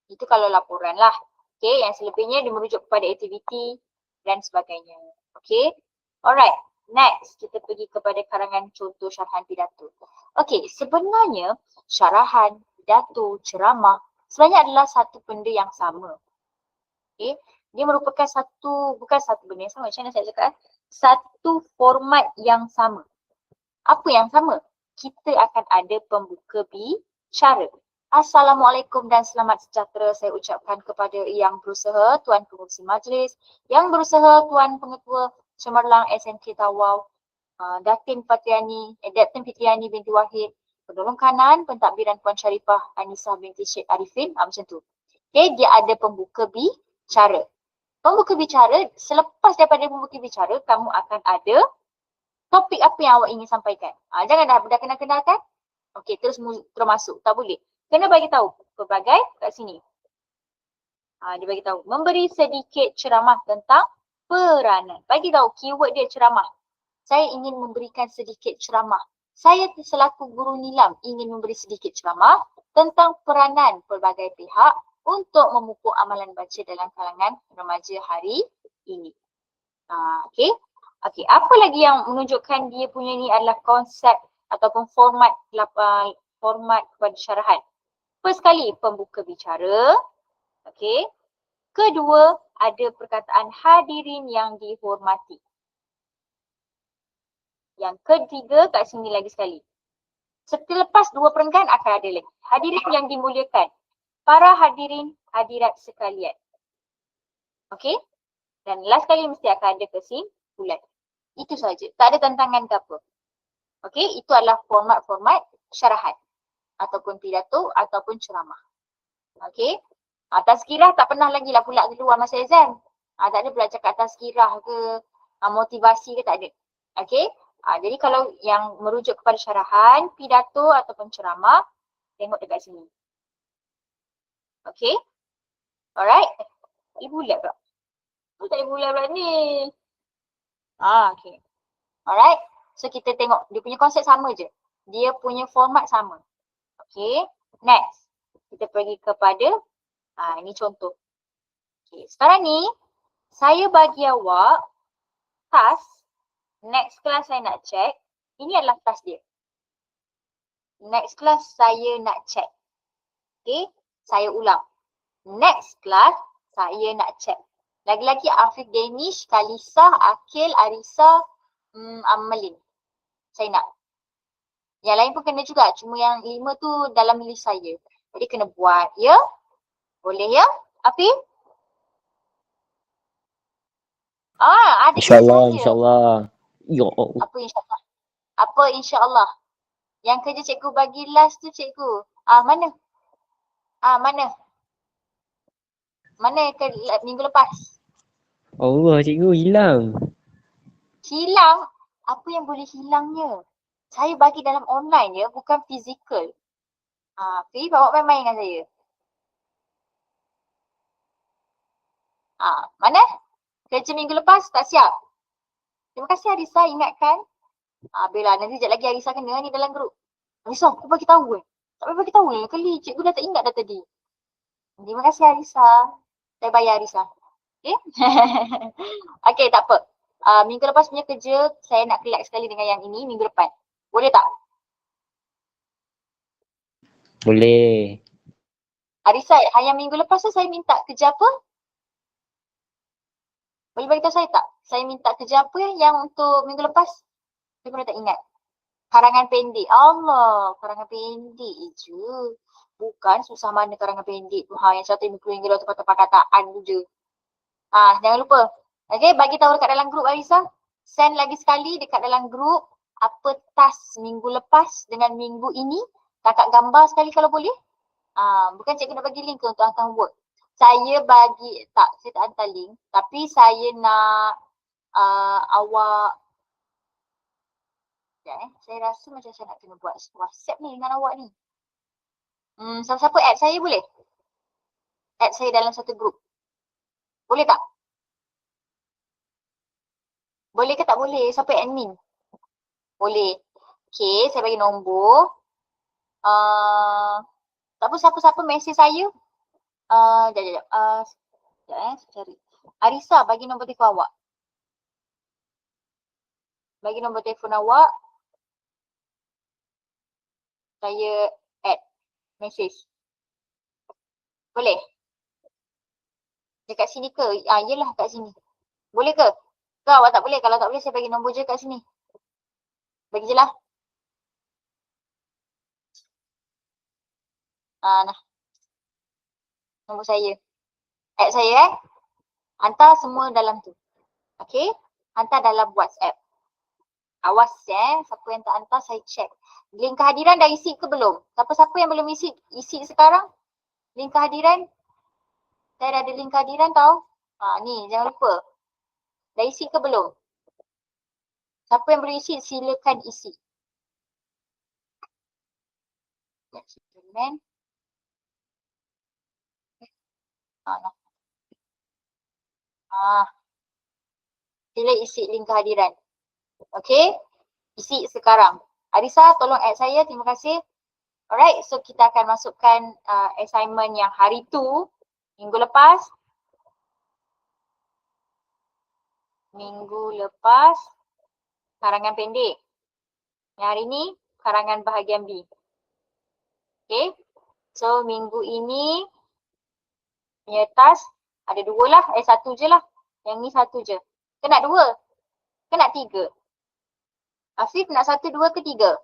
Itu kalau laporan lah. Okay, yang selebihnya dia merujuk kepada aktiviti dan sebagainya. Okay, alright. Next, kita pergi kepada karangan contoh syarahan pidato. Okey, sebenarnya syarahan, pidato, ceramah sebenarnya adalah satu benda yang sama. Okey, dia merupakan bukan satu benda yang sama. Macam mana saya cakap? Satu format yang sama. Apa yang sama? Kita akan ada pembuka bicara. Assalamualaikum dan selamat sejahtera saya ucapkan kepada yang berusaha, Tuan Pengurusi Majlis, yang berusaha, Tuan Pengetua Cemerlang SMK Tawau, Datin Fitriani binti Wahid, penolong kanan pentadbiran Puan Sharifah Anisah binti Syed Arifin, macam tu. Okay, dia ada pembuka bicara. Pembuka bicara, selepas daripada pembuka bicara, kamu akan ada topik apa yang awak ingin sampaikan. Jangan dah kenal-kenal kan? Okey, terus masuk. Tak boleh. Kena bagi tahu pelbagai kat sini. Dia bagi tahu memberi sedikit ceramah tentang peranan. Bagi tahu keyword dia ceramah. Saya ingin memberikan sedikit ceramah. Saya selaku guru nilam ingin memberi sedikit ceramah tentang peranan pelbagai pihak untuk memupuk amalan baca dalam kalangan remaja hari ini. Okey. Okey, apa lagi yang menunjukkan dia punya ni adalah konsep ataupun format kepada syarahan. First kali pembuka bicara. Okey. Kedua, ada perkataan hadirin yang dihormati. Yang ketiga kat sini lagi sekali. Selepas dua perenggan akan ada lagi. Hadirin yang dimuliakan. Para hadirin hadirat sekalian. Okey. Dan last kali mesti akan ada kesimpulan. Itu saja. Tak ada tantangan ke apa. Okey. Itu adalah format-format syarahan. Ataupun pidato ataupun ceramah. Okey. Tazkirah tak pernah lagi lah pula keluar masa exam. Tak ada pula cakap tazkirah ke motivasi ke, tak ada. Okey. Jadi kalau yang merujuk kepada syarahan, pidato ataupun ceramah, tengok dekat sini. Okey. Alright. Ibu lab tak? Tak ibu lab pula ni. Okey. Alright. So kita tengok dia punya konsep sama je. Dia punya format sama. Okey. Next. Kita pergi kepada ini contoh. Okey. Sekarang ni saya bagi awak task. Next class saya nak check. Ini adalah task dia. Next class saya nak check. Okay. Saya ulang. Next class saya nak check. Lagi-lagi Afiq Danish, Kalisah, Akil, Arisa, Amalin. Saya nak. Yang lain pun kena juga. Cuma yang 5 tu dalam list saya. Jadi kena buat. Ya? Boleh ya? Afiq? Ada InsyaAllah, insyaAllah. Ya Allah. Apa insyaAllah? Apa insyaAllah? Yang kerja cikgu bagi last tu cikgu. Mana? Mana? Mana ke minggu lepas? Allah, cikgu hilang. Hilang? Apa yang boleh hilangnya? Saya bagi dalam online ya, bukan fizikal. Fi, bawa main-main dengan saya. Mana? Kerja minggu lepas tak siap. Terima kasih Arisa ingatkan. Bella, nanti sekejap lagi Arisa kena ni dalam grup. Arisa, aku bagi tahu Tak payah bagi tahu lah kali. Cikgu dah tak ingat dah tadi. Terima kasih Arisa. Saya bayar Arisa. Okay? Okay, tak apa. Minggu lepas punya kerja, saya nak collect sekali dengan yang ini minggu depan. Boleh tak? Boleh. Arisa, yang minggu lepas tu saya minta kerja apa? Boleh beritahu saya tak? Saya minta kerja apa yang untuk minggu lepas? Saya pun dah tak ingat. Karangan pendek. Allah, karangan pendek je. Bukan susah mana karangan pendek tu. Yang 150 ringgit tu perkataan tu je. Jangan lupa. Okay, bagi tahu dekat dalam grup Arisa. Send lagi sekali dekat dalam grup apa task minggu lepas dengan minggu ini. Kakak gambar sekali kalau boleh. Bukan cikgu nak bagi link ke untuk hantar work. Saya tak hantar link. Tapi saya nak awak. Saya rasa macam saya nak kena buat WhatsApp ni dengan awak ni. Siapa-siapa add saya boleh? Add saya dalam satu grup. Boleh tak? Boleh ke tak boleh? Siapa admin? Boleh. Okay, saya bagi nombor. Tak apa, siapa-siapa mesej saya. Sekejap. Saya cari. Arisa, bagi nombor telefon awak. Bagi nombor telefon awak. Saya add mesej. Boleh? Dekat sini ke? Yelah kat sini. Boleh ke? Ke awak tak boleh? Kalau tak boleh saya bagi nombor je kat sini. Bagi je lah. Nah, nombor saya. Add saya Hantar semua dalam tu. Okay? Hantar dalam WhatsApp. Awas siapa yang tak hantar saya check. Link kehadiran dah isi ke belum? Siapa-siapa yang belum isi sekarang? Link kehadiran. Saya dah ada link kehadiran tau. Ni jangan lupa. Dah isi ke belum? Siapa yang belum isi silakan isi. Sila isi link kehadiran. Okay? Isi sekarang. Arisa tolong add saya. Terima kasih. Alright, so kita akan masukkan assignment yang hari tu, minggu lepas. Karangan pendek. Yang hari ni, karangan bahagian B. Okay, so minggu ini punya task ada 2 lah, 1 je lah. Yang ni 1 je. Kena 2? Kena 3? Afif nak 1, 2 ke 3?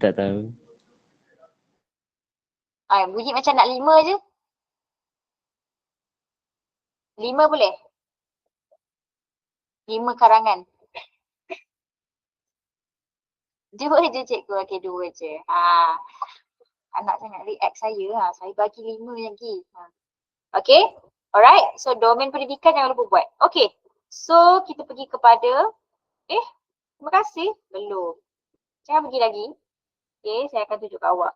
Tak tahu. Bunyi macam nak 5 je. 5 boleh? 5 karangan. 2 je cikgu. Okay, 2 je. Anak sangat react saya. Saya bagi 5 lagi. Okay. Alright. So, domain pendidikan jangan lupa buat. Okay. So, kita pergi kepada terima kasih. Belum. Jangan pergi lagi. Okay, saya akan tunjuk ke awak.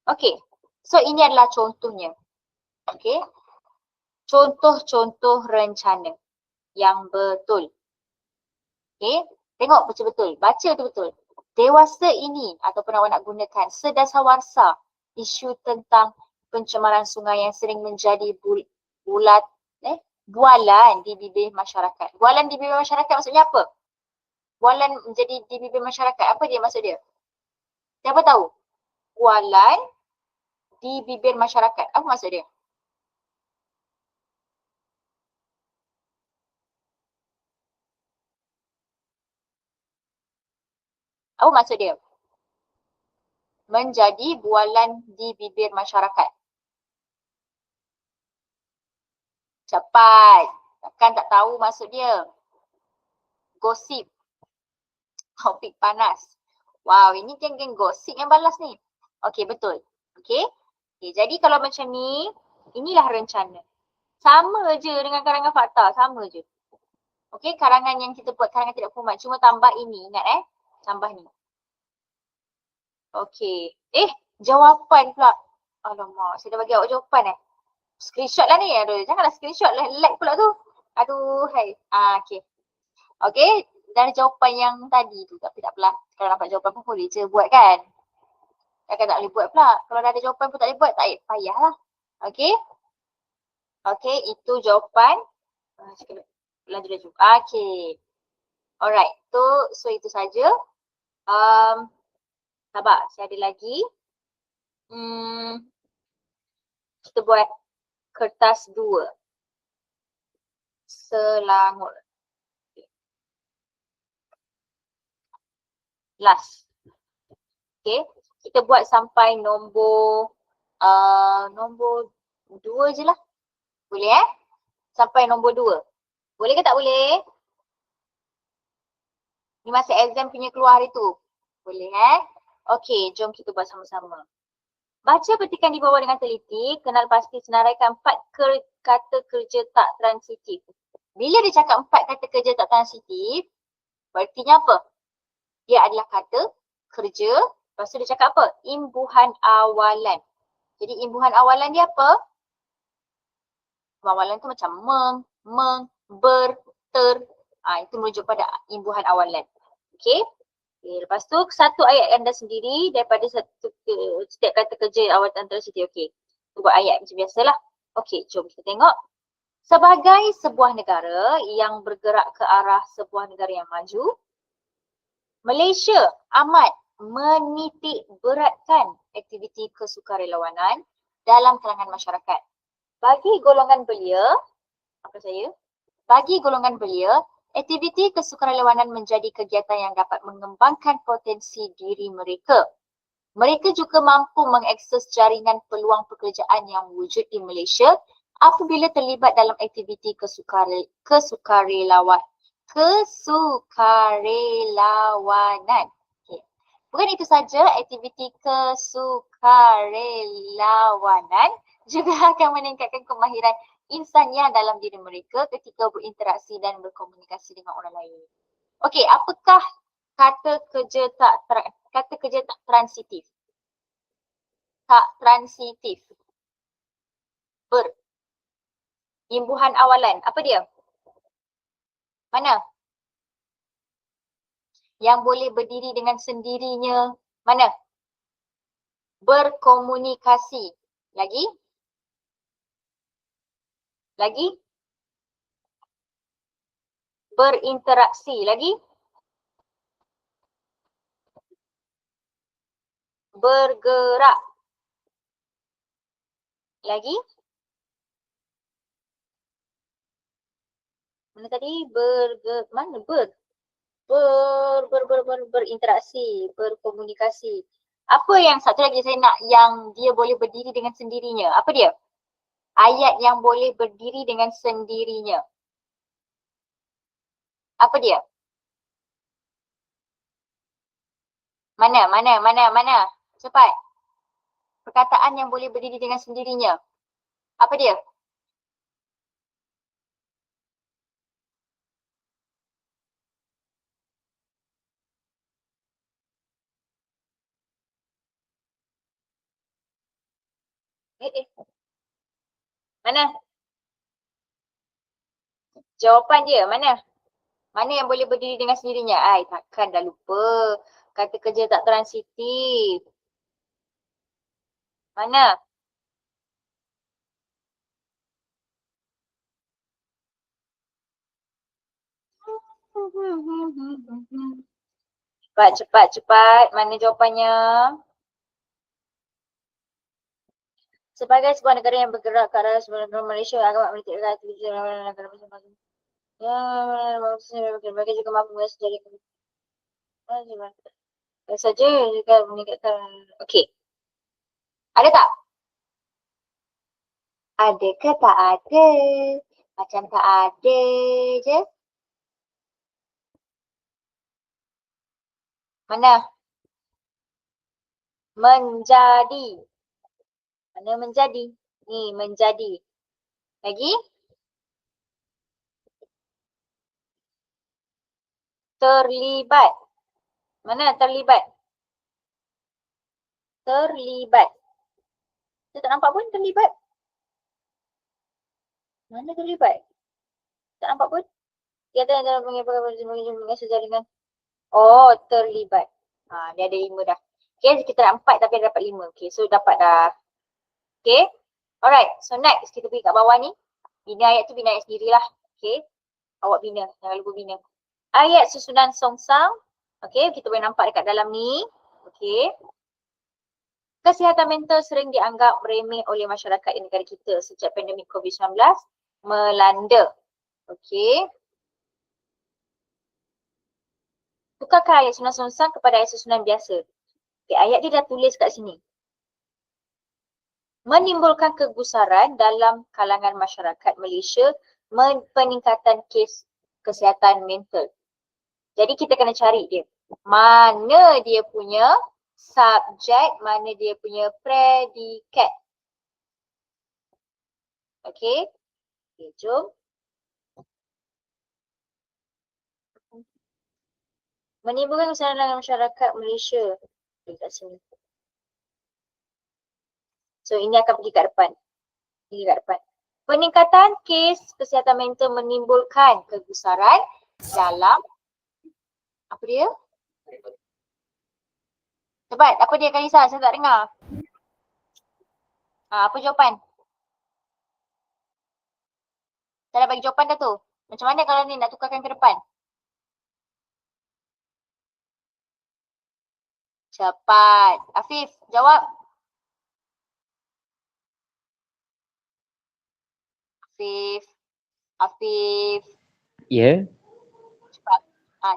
Okay. So, ini adalah contohnya. Okay. Contoh-contoh rencana yang betul. Okay. Tengok betul-betul. Baca betul-betul. Dewasa ini ataupun awak nak gunakan sedasawarsa isu tentang pencemaran sungai yang sering menjadi bualan di bibir masyarakat. Bualan di bibir masyarakat maksudnya apa? Bualan menjadi di bibir masyarakat. Apa dia maksud dia? Siapa tahu? Bualan di bibir masyarakat. Apa maksud dia? Apa maksud dia? Menjadi bualan di bibir masyarakat. Cepat. Takkan tak tahu maksud dia. Gosip. Topik panas. Wow, ini geng-geng gosip yang balas ni. Okey, betul. Okey. Jadi kalau macam ni, inilah rencana. Sama je dengan karangan fakta. Sama je. Okey, karangan yang kita buat karangan tidak format. Cuma tambah ini. Ingat tambah ni. Okey. Jawapan pula. Alamak, saya dah bagi awak jawapan Screenshot lah ni. Aduh, janganlah screenshot. Like pula tu. Aduh, hai. Okey. Okey, dari jawapan yang tadi tu. Tapi tak apalah. Kalau dapat jawapan pun boleh je buat kan. Takkan tak boleh buat pula. Kalau dah ada jawapan pun tak boleh buat, tak payah lah. Okey. Okey, itu jawapan. Lanjut. Okey. Alright, so itu saja. Sabar, saya ada lagi. Kita buat kertas 2. Selangor. Last. Okay. Kita buat sampai nombor 2 je lah. Boleh Sampai nombor 2. Boleh ke tak boleh? Ni masa exam punya keluar hari tu. Boleh Okey, jom kita buat sama-sama. Baca petikan di bawah dengan teliti, kenal pasti senaraikan 4 kata kerja tak transitif. Bila dia cakap 4 kata kerja tak transitif, berartinya apa? Dia adalah kata kerja, lepas tu dia cakap apa? Imbuhan awalan. Jadi imbuhan awalan dia apa? Awalan tu macam meng, ber, ter. Itu merujuk pada imbuhan awalan. Okey. Lepas tu satu ayat anda sendiri daripada setiap kata kerja awal antara situ. Okey. Buat ayat macam biasalah. Okey, jom kita tengok. Sebagai sebuah negara yang bergerak ke arah sebuah negara yang maju, Malaysia amat menitik beratkan aktiviti kesukarelawanan dalam kalangan masyarakat. Bagi golongan belia, bagi golongan belia, Aktiviti kesukarelawanan menjadi kegiatan yang dapat mengembangkan potensi diri mereka. Mereka juga mampu mengakses jaringan peluang pekerjaan yang wujud di Malaysia apabila terlibat dalam aktiviti kesukarelawanan. Okay. Bukan itu saja, aktiviti kesukarelawanan juga akan meningkatkan kemahiran insaniah dalam diri mereka ketika berinteraksi dan berkomunikasi dengan orang lain. Okey, apakah kata kerja tak transitif? Tak transitif. Imbuhan awalan. Apa dia? Mana? Yang boleh berdiri dengan sendirinya. Mana? Berkomunikasi. Lagi? Lagi? Berinteraksi. Lagi? Bergerak. Lagi? Mana tadi? Mana? Berinteraksi, berkomunikasi. Apa yang satu lagi saya nak yang dia boleh berdiri dengan sendirinya? Apa dia? Ayat yang boleh berdiri dengan sendirinya. Apa dia? Mana? Cepat. Perkataan yang boleh berdiri dengan sendirinya. Apa dia? Mana? Jawapan dia, mana? Mana yang boleh berdiri dengan sendirinya? Takkan dah lupa. Kata kerja tak transitif. Mana? Cepat. Mana jawapannya? Sebagai sebuah negara yang bergerak ke arah sebuah negara Malaysia agak menitikkan aktiviti negara masing-masing. Mereka juga mampu menjadi saja juga meningkatkan. Okey. Ada tak? Ada ke tak ada? Macam tak ada je. Mana? Menjadi. Mana menjadi? Ni menjadi. Lagi? Terlibat. Mana terlibat? Terlibat. Kita tak nampak pun terlibat. Mana terlibat? Tak nampak pun. Kita dalam mengisi jaringan. Oh, terlibat. Dia ada 5 dah. Okay, kita dah 4 tapi dia dapat 5. Okay, so dapat dah. Okay. Alright, so next kita pergi kat bawah ni. Bina ayat tu bina ayat sendirilah. Okay. Awak bina, jangan lupa bina. Ayat susunan songsang. Okay, kita boleh nampak dekat dalam ni. Okay. Kesihatan mental sering dianggap remeh oleh masyarakat di negara kita sejak pandemik COVID-19 melanda. Okay. Tukarkan ayat susunan songsang kepada ayat susunan biasa. Okay, ayat dia dah tulis kat sini. Menimbulkan kegusaran dalam kalangan masyarakat Malaysia peningkatan kes kesihatan mental. Jadi kita kena cari dia. Mana dia punya subjek, mana dia punya predikat. Okay, jom. Menimbulkan kegusaran dalam masyarakat Malaysia. Dekat sini. So ini akan pergi kat depan. Peningkatan kes kesihatan mental menimbulkan kegusaran dalam apa dia? Cepat, apa dia Kalisa? Saya tak dengar. Apa jawapan? Saya dah bagi jawapan dah tu. Macam mana kalau ni nak tukarkan ke depan? Cepat. Afif, jawab. Afif. Ya.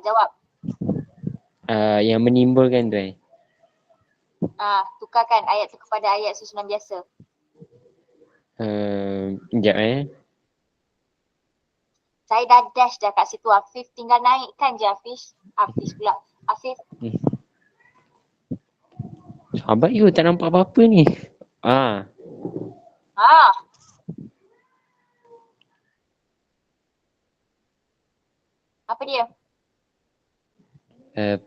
Jawab. Yang menimbulkan tu Tukarkan ayat tu kepada ayat susunan biasa. Sekejap Saya dah dash dah kat situ. Afif tinggal naikkan je Hafiz. Hafiz pula. Afif. Sahabat you tak nampak apa-apa ni. Apa dia?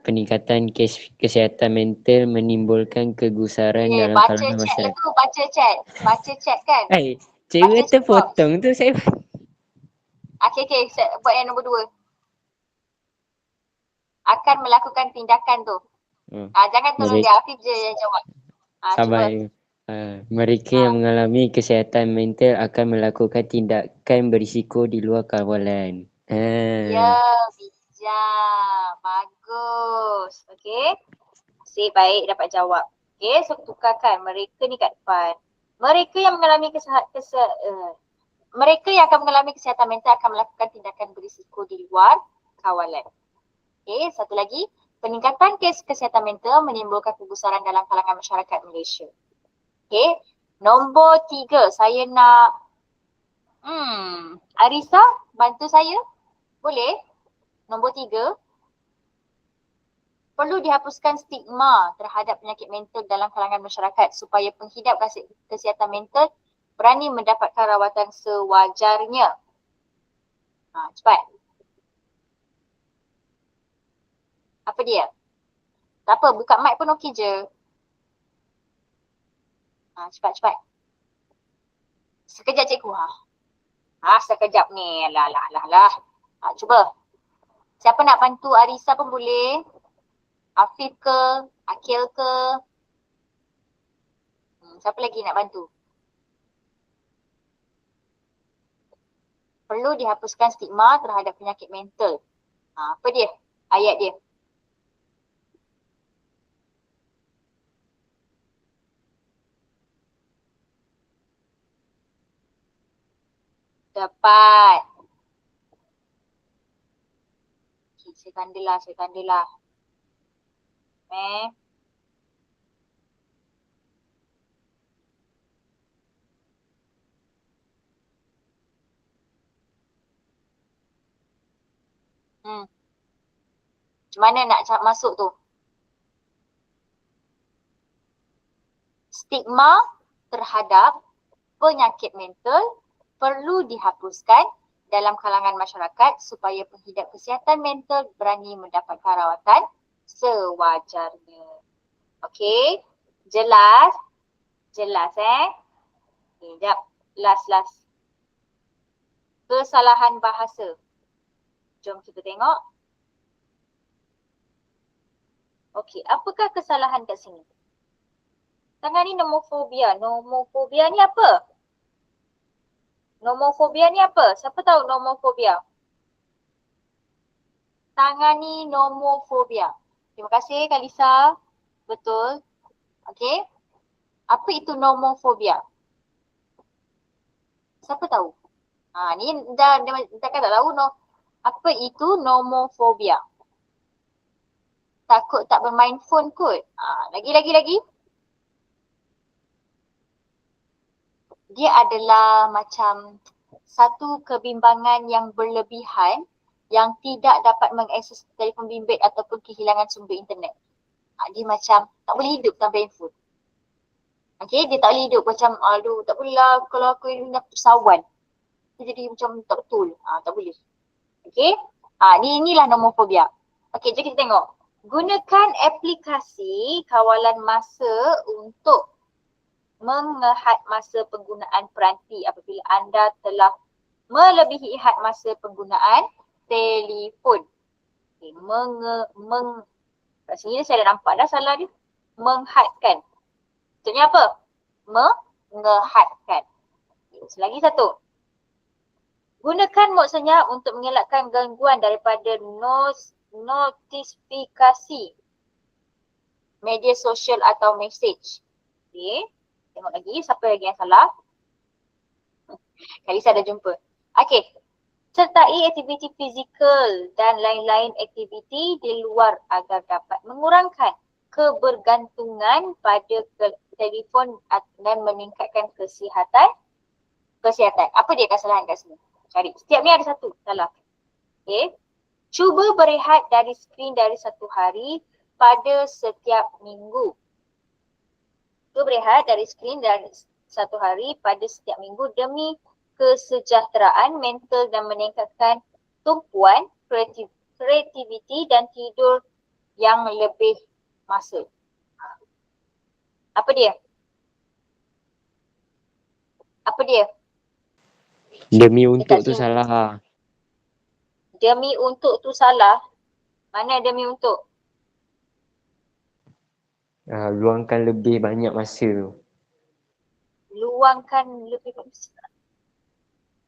Peningkatan kes kesihatan mental menimbulkan kegusaran dalam Baca kalangan chat lah masyarakat. tu. Baca chat. Baca chat kan? Cikgu Baca kata chat box. potong tu saya. Okay. Buat yang nombor 2. Akan melakukan tindakan tu. Jangan tolong dia. Afif je yang jawab. Sabar. Mereka yang mengalami kesihatan mental akan melakukan tindakan berisiko di luar kawalan. Ya, bijak. Bagus. Okay. Asyik, baik dapat jawab. Okay, so tukarkan. Mereka ni kat depan. Mereka yang mengalami mereka yang akan mengalami kesihatan mental akan melakukan tindakan berisiko di luar kawalan. Okay, satu lagi. Peningkatan kes kesihatan mental menimbulkan kegusaran dalam kalangan masyarakat Malaysia. Okay, nombor 3. Saya nak Arisa, bantu saya. Boleh? Nombor 3. Perlu dihapuskan stigma terhadap penyakit mental dalam kalangan masyarakat supaya penghidap kesihatan mental berani mendapatkan rawatan sewajarnya. Cepat. Apa dia? Tak apa, buka mic pun okey je. Cepat. Sekejap cikgu. Sekejap ni. Lah. Cuba. Siapa nak bantu Arisa pun boleh. Afif ke? Akil ke? Siapa lagi nak bantu? Perlu dihapuskan stigma terhadap penyakit mental. Apa dia? Ayat dia. Dapat. Okay, saya tandalah. Macam mana nak masuk tu? Stigma terhadap penyakit mental perlu dihapuskan dalam kalangan masyarakat supaya penghidap kesihatan mental berani mendapatkan rawatan sewajarnya. Okey, jelas? Jelas Sekejap, last. Kesalahan bahasa. Jom kita tengok. Okey, apakah kesalahan kat sini? Tangan ni nomofobia. Nomofobia ni apa? Siapa tahu nomofobia? Tangan ni nomofobia. Terima kasih Kalisa. Betul. Okey. Apa itu nomofobia? Siapa tahu? Ni dah kan tak tahu apa itu nomofobia. Takut tak bermain phone kot. Lagi. Dia adalah macam satu kebimbangan yang berlebihan yang tidak dapat mengakses telefon bimbit ataupun kehilangan sumber internet. Dia macam tak boleh hidup tanpa handphone. Okay, dia tak boleh hidup macam tak boleh lah kalau aku nak persawan. Dia jadi macam tak betul. Tak boleh. Okay, inilah nomofobia. Okay, jadi kita tengok. Gunakan aplikasi kawalan masa untuk mengehad masa penggunaan peranti apabila anda telah melebihi had masa penggunaan telefon. Okay, kat sini saya dah nampak dah salah dia. Menghadkan. Maksudnya apa? Mengehadkan. Okay, selagi satu. Gunakan mod senyap untuk mengelakkan gangguan daripada notifikasi media sosial atau mesej. Okay. Tengok lagi siapa lagi yang salah. Kalisa dah jumpa. Okay. Sertai aktiviti fizikal dan lain-lain aktiviti di luar agar dapat mengurangkan kebergantungan pada telefon dan meningkatkan kesihatan. Apa dia kesalahan kat sini? Cari. Setiap ni ada satu salah. Okay. Cuba berehat dari skrin dari 1 hari pada setiap minggu. Cuba berehat dari skrin dari 1 hari pada setiap minggu demi kesejahteraan mental dan meningkatkan tumpuan kreativiti dan tidur yang lebih masa. Apa dia? Apa dia? Demi untuk Dekat tu sini. salah. Demi untuk tu salah. Mana demi untuk? Luangkan lebih banyak masa tu. Luangkan lebih banyak masa.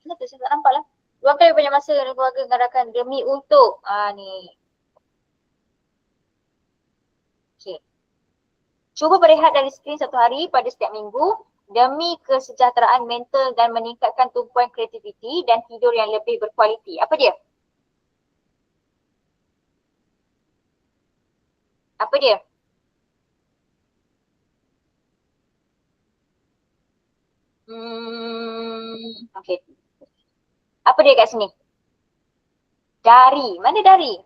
Kenapa saya tak nampak lah? Luangkan lebih banyak masa dengan keluarga mengadakan demi untuk. Ni. Okay. Cuba berehat dari skrin 1 hari pada setiap minggu demi kesejahteraan mental dan meningkatkan tumpuan kreativiti dan tidur yang lebih berkualiti. Apa dia? Apa dia? Okay. Apa dia kat sini? Dari. Mana dari?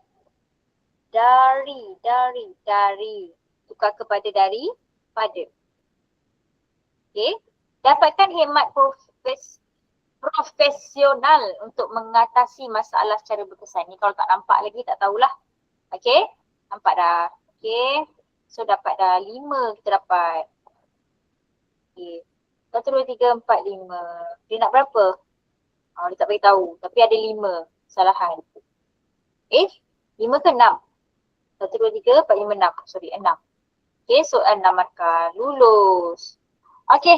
Dari. Tukar kepada dari, pada. Okay. Dapatkan hemat profesional untuk mengatasi masalah secara berkesan. Ni kalau tak nampak lagi tak tahulah. Okay. Nampak dah. Okay. So dapat dah 5 kita dapat. Okay. 1, 2, 3, 4, 5. Dia nak berapa? Dia tak beritahu. Tapi ada 5 kesalahan. 5 ke 6? 1, 2, 3, 4, 5, 6. Sorry, 6. Okay, so 6 markah. Lulus. Okay,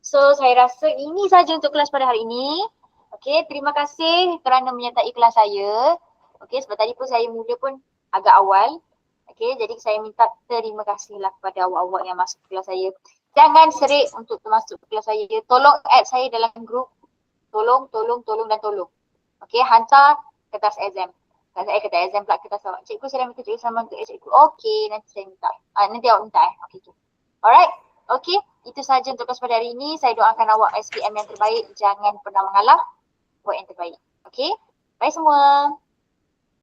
so saya rasa ini saja untuk kelas pada hari ini. Okay, terima kasih kerana menyertai kelas saya. Okay, sebab tadi pun saya mula pun agak awal. Okay, jadi saya minta terima kasihlah kepada awak-awak yang masuk kelas saya. Jangan serik untuk masuk kelas saya. Tolong add saya dalam grup. Tolong. Okay, hantar kertas exam. Kertas exam pula kertas awak. Cikgu saya dah minta cikgu sama untuk cikgu. Okay, nanti saya minta. Nanti awak minta Okay. Alright. Okay, itu sahaja untuk kelas pada hari ini. Saya doakan awak SPM yang terbaik. Jangan pernah mengalah. Buat yang terbaik. Okay. Bye semua.